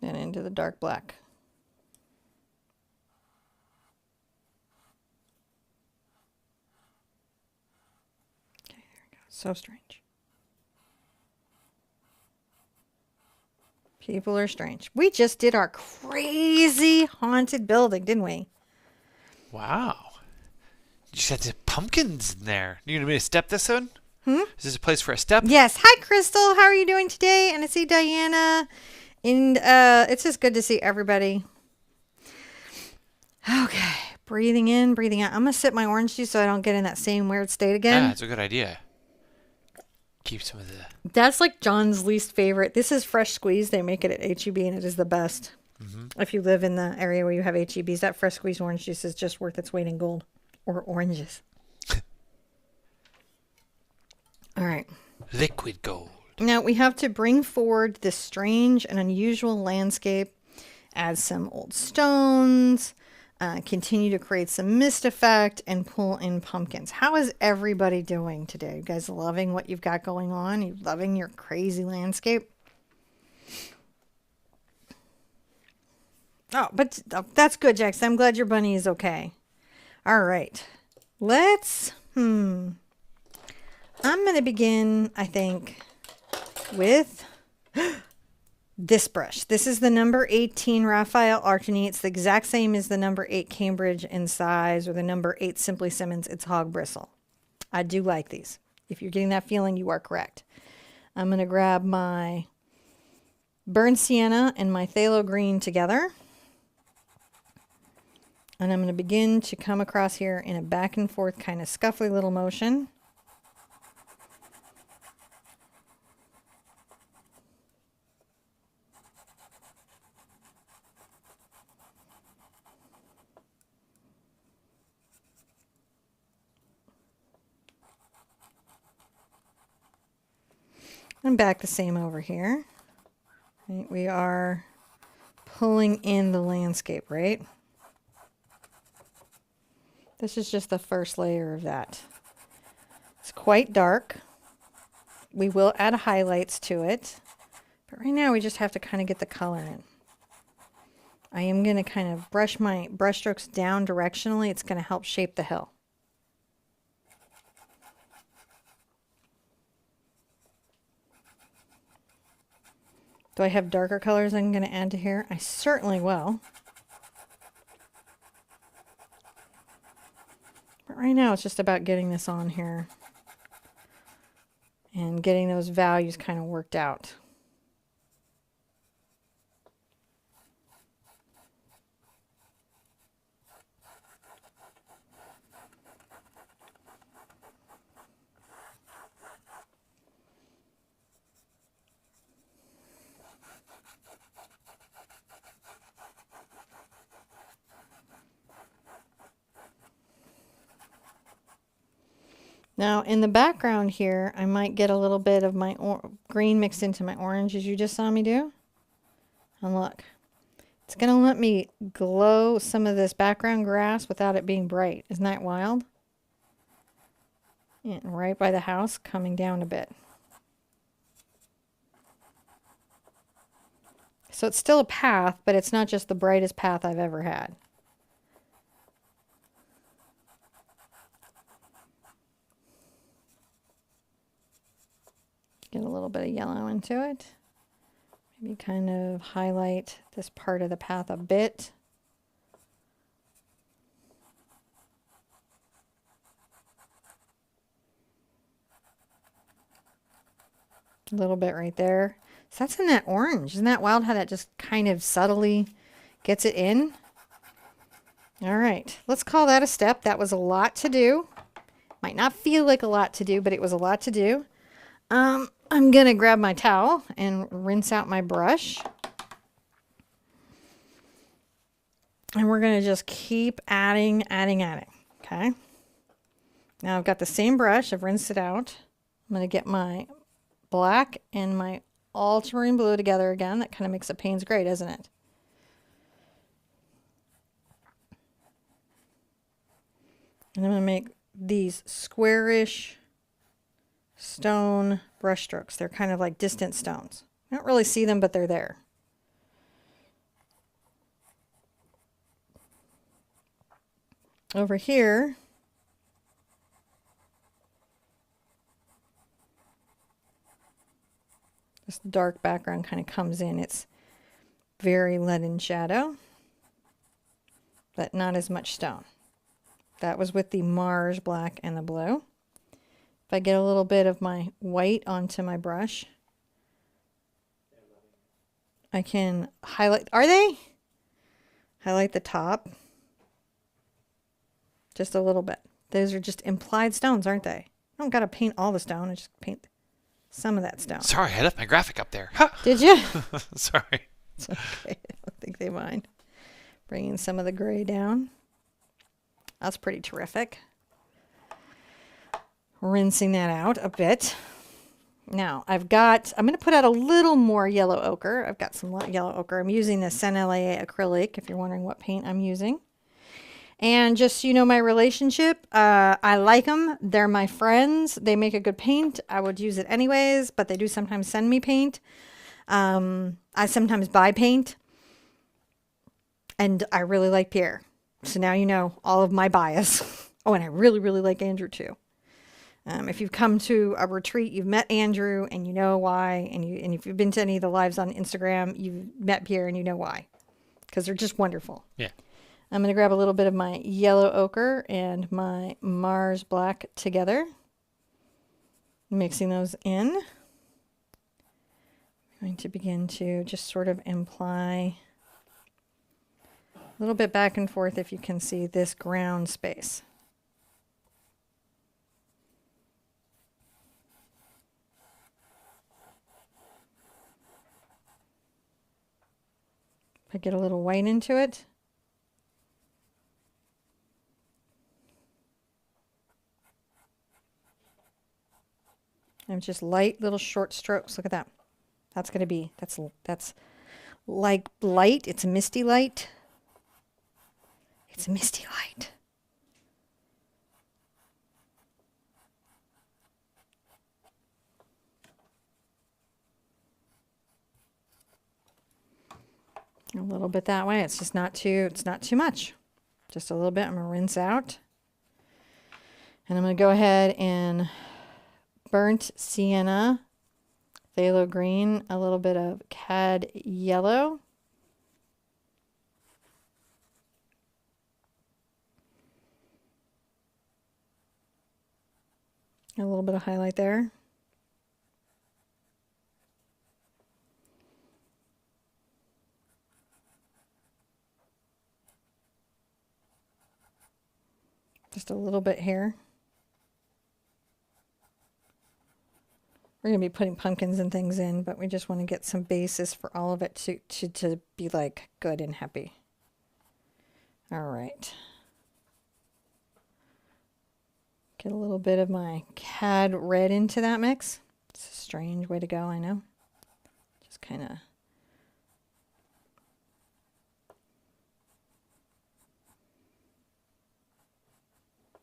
Speaker 1: Then into the dark black. Okay, there we go. So strange. People are strange. We just did our crazy haunted building, didn't we?
Speaker 2: Wow. You just had the pumpkins in there. You gonna be a step this soon? Is this a place for a step?
Speaker 1: Yes. Hi, Crystal. How are you doing today? And I see Diana And it's just good to see everybody. Okay, breathing in, breathing out. I'm going to sip my orange juice so I don't get in that same weird state again.
Speaker 2: Yeah, it's a good idea. Keep some of the...
Speaker 1: That's like John's least favorite. This is fresh squeeze. They make it at H-E-B and it is the best. If you live in the area where you have H-E-Bs, that fresh squeezed orange juice is just worth its weight in gold. Or oranges. All right.
Speaker 2: Liquid gold.
Speaker 1: Now we have to bring forward this strange and unusual landscape. Add some old stones. Continue to create some mist effect and pull in pumpkins. How is everybody doing today? You guys loving what you've got going on? You loving your crazy landscape? Oh, but that's good, Jackson. I'm glad your bunny is okay. All right. Let's, I'm going to begin, I think, with this brush. This is the number 18 Raphael Artini. It's the exact same as the number 8 Cambridge in size, or the number 8 Simply Simmons. It's hog bristle. I do like these. If you're getting that feeling, you are correct. I'm going to grab my burnt sienna and my phthalo green together. And I'm going to begin to come across here in a back and forth kind of scuffly little motion. And back the same over here. Right, we are pulling in the landscape, right? This is just the first layer of that. It's quite dark. We will add highlights to it. But right now we just have to kind of get the color in. I am going to kind of brush my brush strokes down directionally. It's going to help shape the hill. Do I have darker colors I'm going to add to here? I certainly will. But right now it's just about getting this on here and getting those values kind of worked out. Now in the background here, I might get a little bit of my green mixed into my orange, as you just saw me do. And look, it's going to let me glow some of this background grass without it being bright. Isn't that wild? And right by the house, coming down a bit. So it's still a path, but it's not just the brightest path I've ever had. Get a little bit of yellow into it. Maybe kind of highlight this part of the path a bit. A little bit right there. So that's in that orange. Isn't that wild how that just kind of subtly gets it in? All right, let's call that a step. That was a lot to do. Might not feel like a lot to do, but it was a lot to do. I'm going to grab my towel and rinse out my brush. And we're going to just keep adding. Okay. Now I've got the same brush. I've rinsed it out. I'm going to get my black and my ultramarine blue together again. That kind of makes a Payne's Gray, doesn't it? And I'm going to make these squarish stone brush strokes. They're kind of like distant stones. I don't really see them, but they're there. Over here, this dark background kind of comes in. It's very leaden shadow, but not as much stone. That was with the Mars black and the blue. If I get a little bit of my white onto my brush. I can highlight. Are they? Highlight the top. Just a little bit. Those are just implied stones, aren't they? I don't got to paint all the stone. I just paint some of that stone.
Speaker 2: Sorry, I left my graphic up there. Ha!
Speaker 1: Did you?
Speaker 2: Sorry.
Speaker 1: It's okay. I don't think they mind. Bringing some of the gray down. That's pretty terrific. Rinsing that out a bit. Now, I'm going to put out a little more yellow ochre. I've got some yellow ochre. I'm using the Greenery Acrylic, if you're wondering what paint I'm using. And just so you know my relationship, I like them. They're my friends. They make a good paint. I would use it anyways, but they do sometimes send me paint. I sometimes buy paint. And I really like Pierre. So now you know all of my bias. Oh, and I really, really like Andrew too. If you've come to a retreat, you've met Andrew and you know why. And if you've been to any of the lives on Instagram, you've met Pierre and you know why. Because they're just wonderful.
Speaker 2: Yeah.
Speaker 1: I'm going to grab a little bit of my yellow ochre and my Mars black together. Mixing those in. I'm going to begin to just sort of imply a little bit back and forth if you can see this ground space. If I get a little white into it. And just light little short strokes. Look at that. That's going to be, that's like light. It's a misty light. It's a misty light. A little bit that way. It's just not too much. Just a little bit. I'm going to rinse out. And I'm going to go ahead and burnt sienna, phthalo green, a little bit of cad yellow. A little bit of highlight there. Just a little bit here. We're going to be putting pumpkins and things in, but we just want to get some basis for all of it to be like good and happy. All right. Get a little bit of my cad red into that mix. It's a strange way to go, I know. Just kind of.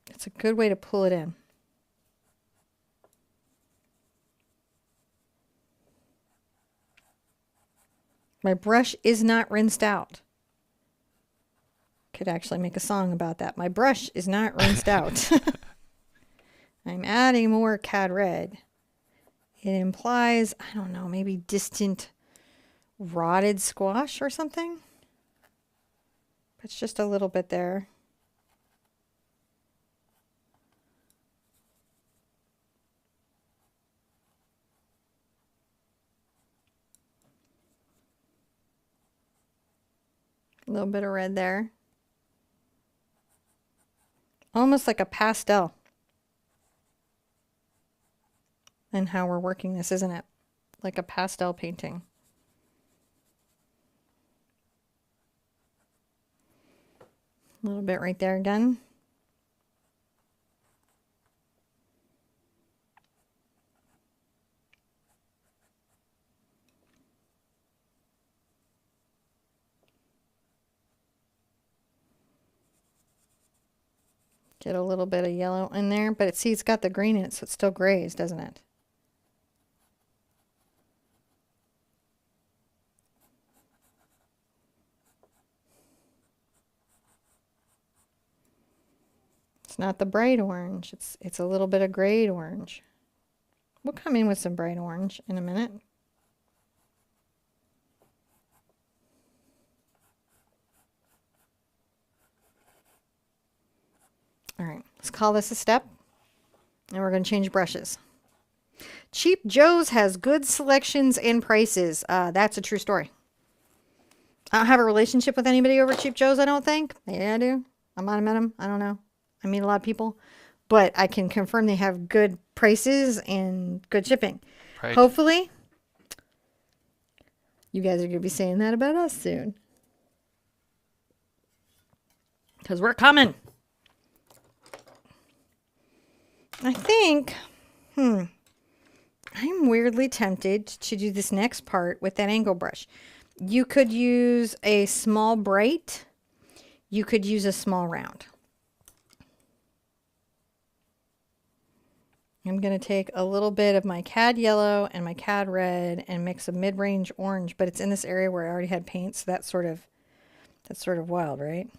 Speaker 1: It's a good way to pull it in. My brush is not rinsed out. Could actually make a song about that. My brush is not rinsed out. I'm adding more cad red. It implies, I don't know, maybe distant rotted squash or something. It's just a little bit there. A little bit of red there. Almost like a pastel. And how we're working this, isn't it? Like a pastel painting. A little bit right there again. Get a little bit of yellow in there, but see, it's got the green in it, so it still grays, doesn't it? It's not the bright orange. It's a little bit of grayed orange. We'll come in with some bright orange in a minute. All right, let's call this a step. And we're going to change brushes. Cheap Joe's has good selections and prices. That's a true story. I don't have a relationship with anybody over at Cheap Joe's, I don't think. Maybe I do. I might have met them. I don't know. I meet a lot of people. But I can confirm they have good prices and good shipping.
Speaker 2: Right.
Speaker 1: Hopefully, you guys are going to be saying that about us soon. Because we're coming. I think, I'm weirdly tempted to do this next part with that angle brush. You could use a small bright. You could use a small round. I'm going to take a little bit of my cad yellow and my cad red and mix a mid-range orange, but it's in this area where I already had paint, so that's sort of wild, right?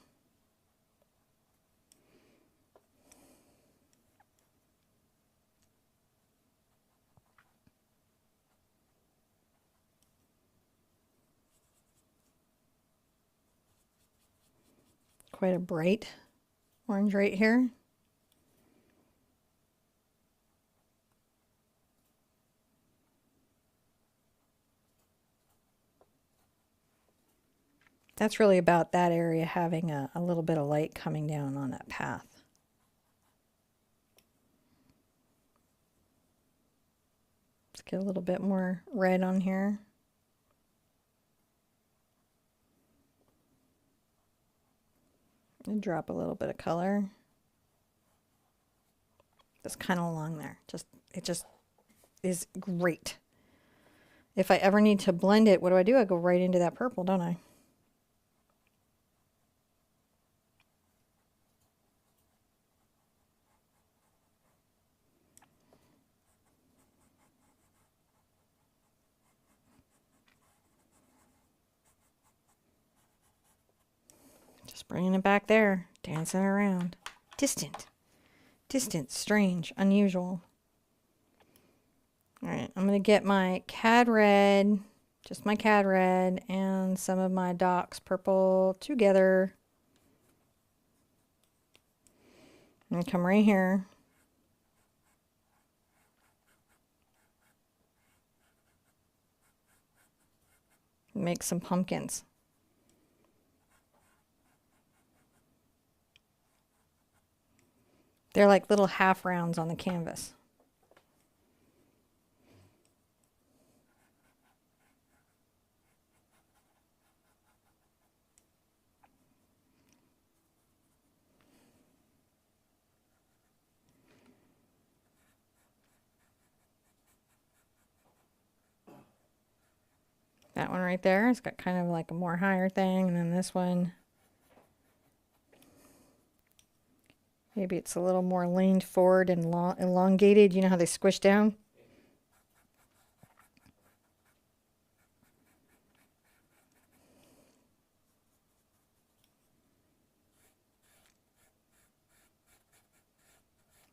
Speaker 1: Quite a bright orange right here. That's really about that area having a little bit of light coming down on that path. Let's get a little bit more red on here. And drop a little bit of color. Just kind of along there. It just is great. If I ever need to blend it, what do? I go right into that purple, don't I? Just bringing it back there, dancing around. Distant, strange, unusual. All right, I'm going to get my cad red, just my cad red, and some of my Doc's purple together. I'm going to come right here. Make some pumpkins. They're like little half rounds on the canvas. That one right there, it's got kind of like a more higher thing, and then this one, maybe it's a little more leaned forward and elongated. You know how they squish down?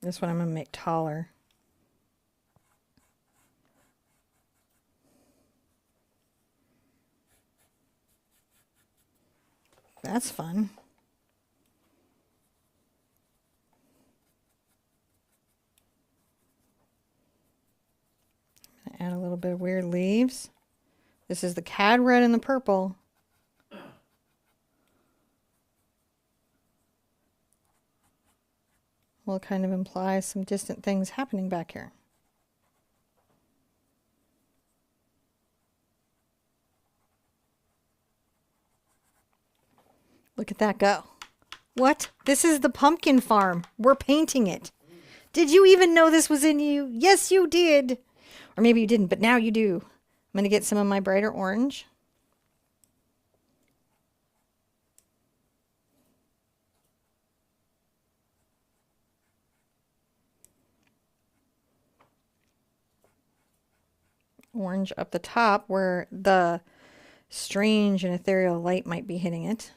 Speaker 1: This one I'm going to make taller. That's fun. Add a little bit of weird leaves. This is the cad red and the purple. Will kind of imply some distant things happening back here. Look at that go. What? This is the pumpkin farm. We're painting it. Did you even know this was in you? Yes, you did. Or maybe you didn't, but now you do. I'm going to get some of my brighter orange. Orange up the top where the strange and ethereal light might be hitting it.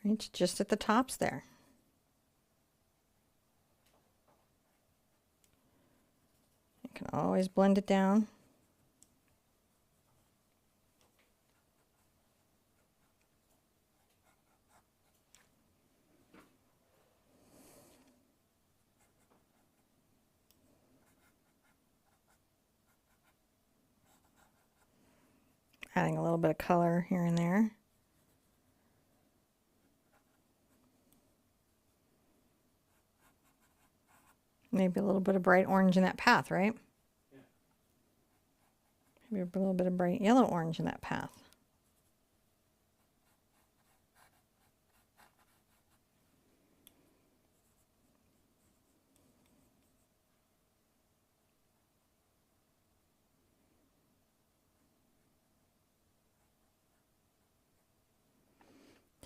Speaker 1: Right, just at the tops there. You can always blend it down. Adding a little bit of color here and there. Maybe a little bit of bright orange in that path, right? Yeah. Maybe a little bit of bright yellow orange in that path.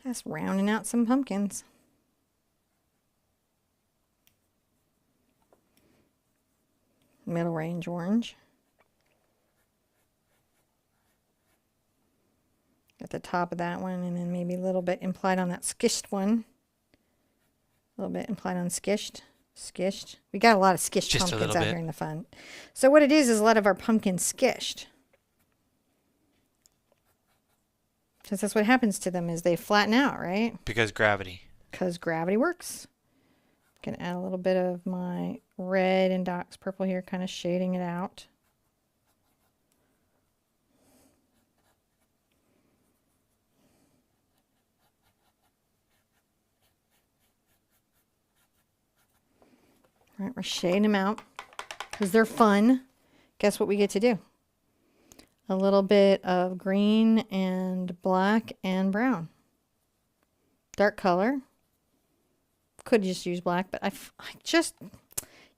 Speaker 1: Just rounding out some pumpkins. Middle range orange. At the top of that one, and then maybe a little bit implied on that skished one. A little bit implied on skished. Skished. We got a lot of skished
Speaker 2: Just
Speaker 1: pumpkins out here in the fun. So what it is a lot of our pumpkins skished. Because that's what happens to them is they flatten out, right?
Speaker 2: Because gravity.
Speaker 1: Because gravity works. I'm going to add a little bit of my red and Doc's purple here, kind of shading it out. All right, we're shading them out because they're fun. Guess what we get to do? A little bit of green and black and brown. Dark color. Could just use black, but I just,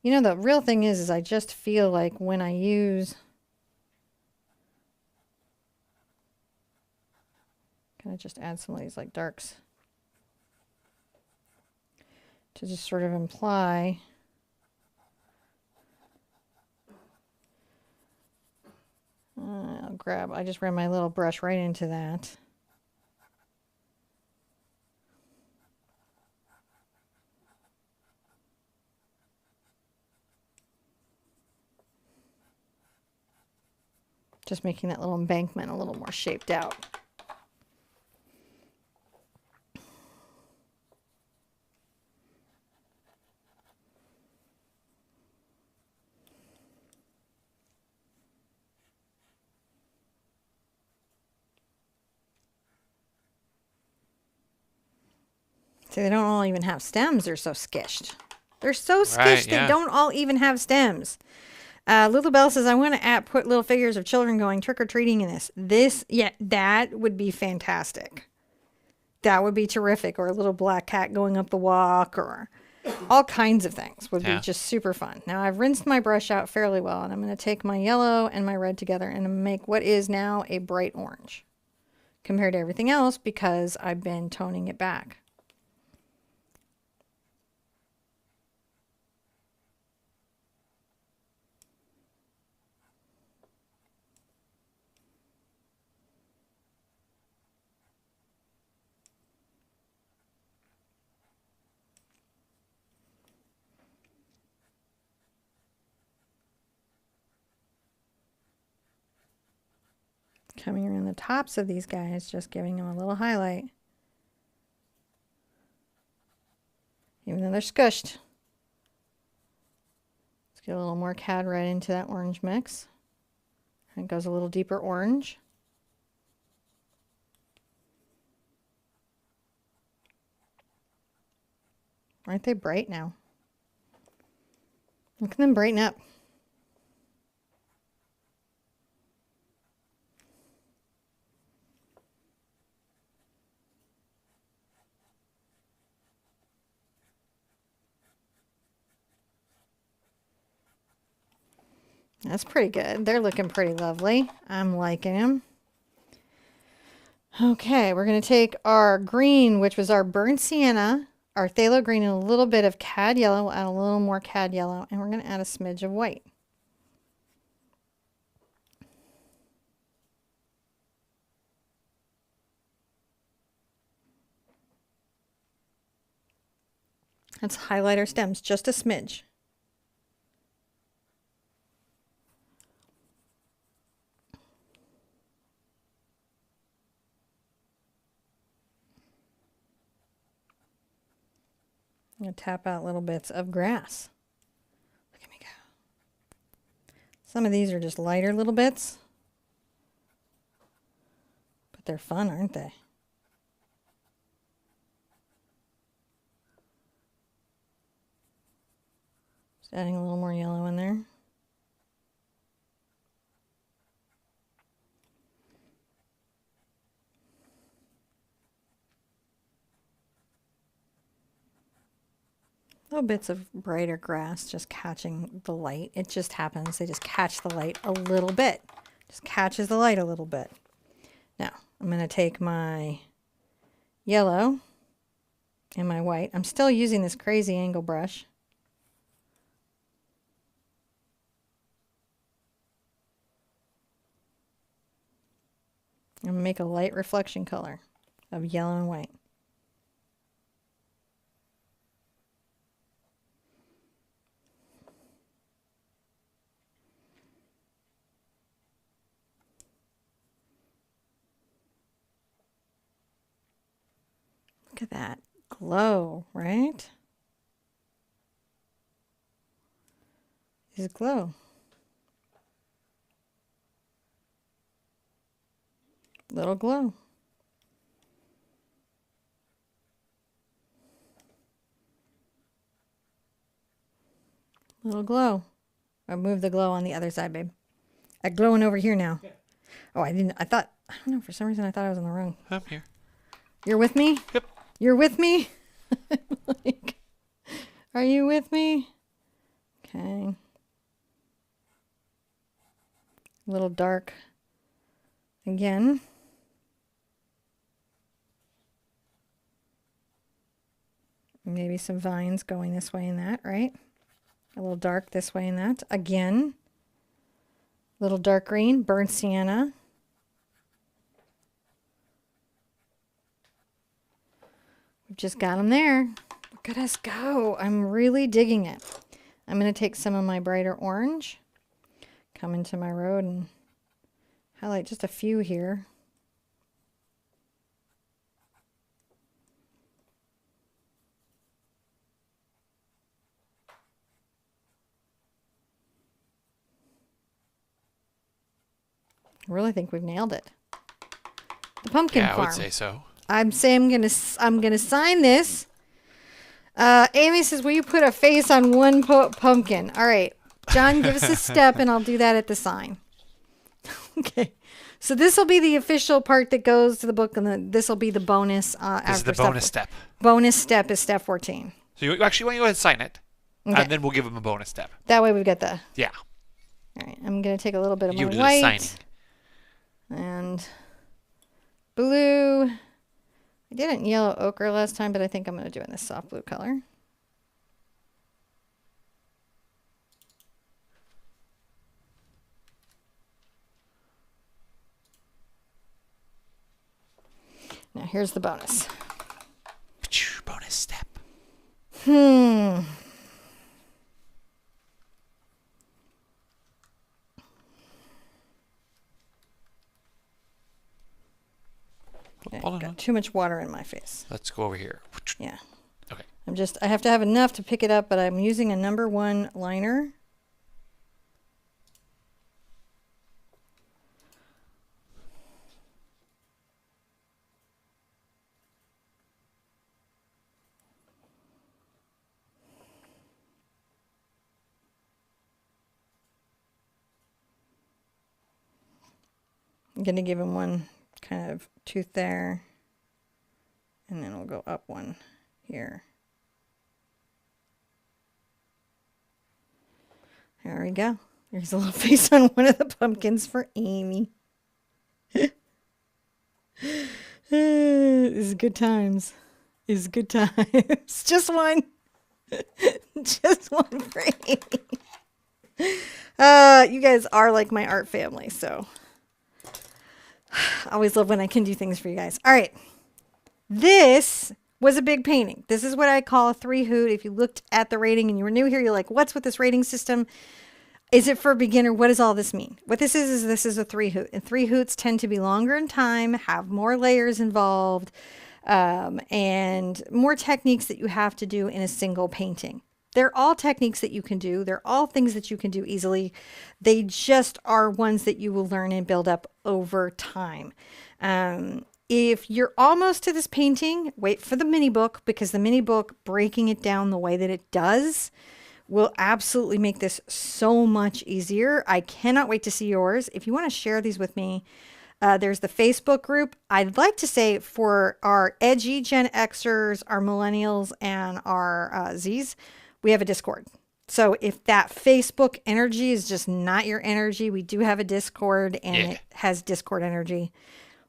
Speaker 1: you know, the real thing is I just feel like when I use, kind of just add some of these like darks to just sort of imply I just ran my little brush right into that. Just making that little embankment a little more shaped out. See, they don't all even have stems. They're so skished. They're so skished, right, yeah. They don't all even have stems. Lulu Bell says, I want to put little figures of children going trick-or-treating in this. Yeah, that would be fantastic. That would be terrific. Or a little black cat going up the walk, or all kinds of things would be just super fun. Now, I've rinsed my brush out fairly well, and I'm going to take my yellow and my red together and make what is now a bright orange compared to everything else because I've been toning it back. Coming around the tops of these guys, just giving them a little highlight. Even though they're squished. Let's get a little more cad red into that orange mix. And it goes a little deeper orange. Aren't they bright now? Look at them brighten up. That's pretty good. They're looking pretty lovely. I'm liking them. Okay, we're going to take our green, which was our burnt sienna, our phthalo green, and a little bit of cad yellow. We'll add a little more cad yellow, and we're going to add a smidge of white. Let's highlight our stems just a smidge. I'm going to tap out little bits of grass. Look at me go. Some of these are just lighter little bits. But they're fun, aren't they? Just adding a little more yellow in there. Little bits of brighter grass just catching the light. It just happens. They just catch the light a little bit. Just catches the light a little bit. Now, I'm going to take my yellow and my white. I'm still using this crazy angle brush. I'm going to make a light reflection color of yellow and white. Look at that glow, right? Is glow. Little glow. Little glow. I'll move the glow on the other side, babe. I'm glowing over here now. Yeah. Oh, I don't know, for some reason I thought I was in the wrong.
Speaker 2: I'm here.
Speaker 1: You're with me?
Speaker 2: Yep.
Speaker 1: You're with me? Like, are you with me? Okay. A little dark again. Maybe some vines going this way and that, right? A little dark this way and that. Again. A little dark green, burnt sienna. We've just got them there. Look at us go. I'm really digging it. I'm going to take some of my brighter orange, come into my road and highlight just a few here. I really think we've nailed it. The pumpkin farm.
Speaker 2: I would say so.
Speaker 1: I'm saying I'm gonna sign this. Amy says, "Will you put a face on one pumpkin?" All right, John, give us a step, and I'll do that at the sign. Okay, so this will be the official part that goes to the book, and this will be the bonus.
Speaker 2: This is the bonus step.
Speaker 1: Bonus step is step 14.
Speaker 2: So you actually want to go ahead and sign it,
Speaker 1: okay.
Speaker 2: And then we'll give him a bonus step.
Speaker 1: That way we've got the.
Speaker 2: Yeah.
Speaker 1: All right, I'm gonna take a little bit of
Speaker 2: you
Speaker 1: my
Speaker 2: do
Speaker 1: white
Speaker 2: the signing.
Speaker 1: And blue. I didn't yellow ochre last time, but I think I'm going to do it in this soft blue color. Now here's the bonus.
Speaker 2: Bonus step.
Speaker 1: Got too much water in my face.
Speaker 2: Let's go over here.
Speaker 1: Yeah.
Speaker 2: Okay.
Speaker 1: I have to have enough to pick it up, but I'm using a #1 liner. I'm going to give him one kind of tooth there, and then we'll go up one here. There we go. There's a little face on one of the pumpkins for Amy. This is good times. This is good times. Just one. Just one for Amy. You guys are like my art family, so I always love when I can do things for you guys. All right. This was a big painting. This is what I call a 3 hoot. If you looked at the rating and you were new here, you're like, what's with this rating system? Is it for a beginner? What does all this mean? What this is this is a 3 hoot. And 3 hoots tend to be longer in time, have more layers involved, and more techniques that you have to do in a single painting. They're all techniques that you can do. They're all things that you can do easily. They just are ones that you will learn and build up over time. If you're almost to this painting, wait for the mini book, because the mini book, breaking it down the way that it does, will absolutely make this so much easier. I cannot wait to see yours. If you want to share these with me, there's the Facebook group. I'd like to say for our edgy Gen Xers, our millennials, and our Zs, we have a Discord. So if that Facebook energy is just not your energy, we do have a Discord, and it has Discord energy,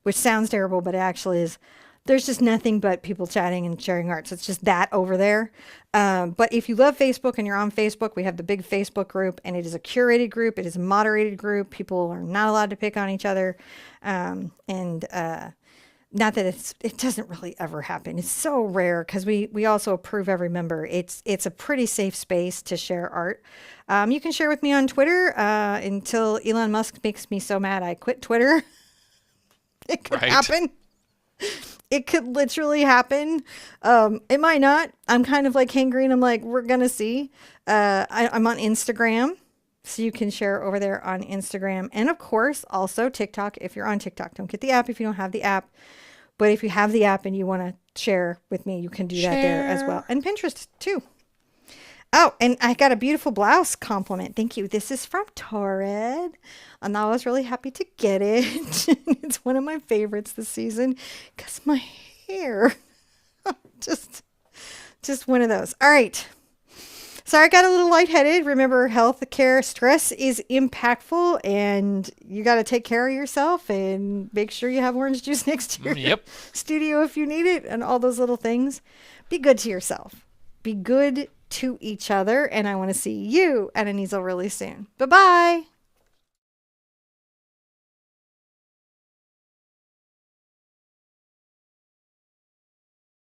Speaker 1: which sounds terrible, but it actually is. There's just nothing but people chatting and sharing art. So it's just that over there. But if you love Facebook and you're on Facebook, we have the big Facebook group, and it is a curated group. It is a moderated group. People are not allowed to pick on each other. Not that it doesn't really ever happen. It's so rare because we also approve every member. It's a pretty safe space to share art. You can share with me on Twitter until Elon Musk makes me so mad I quit Twitter. It could happen. It could literally happen. It might not. I'm kind of like Hank Green. I'm like, we're going to see. I'm on Instagram. So you can share over there on Instagram. And of course, also TikTok if you're on TikTok. Don't get the app if you don't have the app. But if you have the app and you want to share with me, you can do that there as well. And Pinterest too. Oh, and I got a beautiful blouse compliment. Thank you. This is from Torrid. And I was really happy to get it. It's one of my favorites this season because my hair, just one of those. All right. Sorry, I got a little lightheaded. Remember, health care, stress is impactful, and you got to take care of yourself and make sure you have orange juice next to your studio if you need it, and all those little things. Be good to yourself. Be good to each other, and I want to see you at an easel really soon. Bye-bye.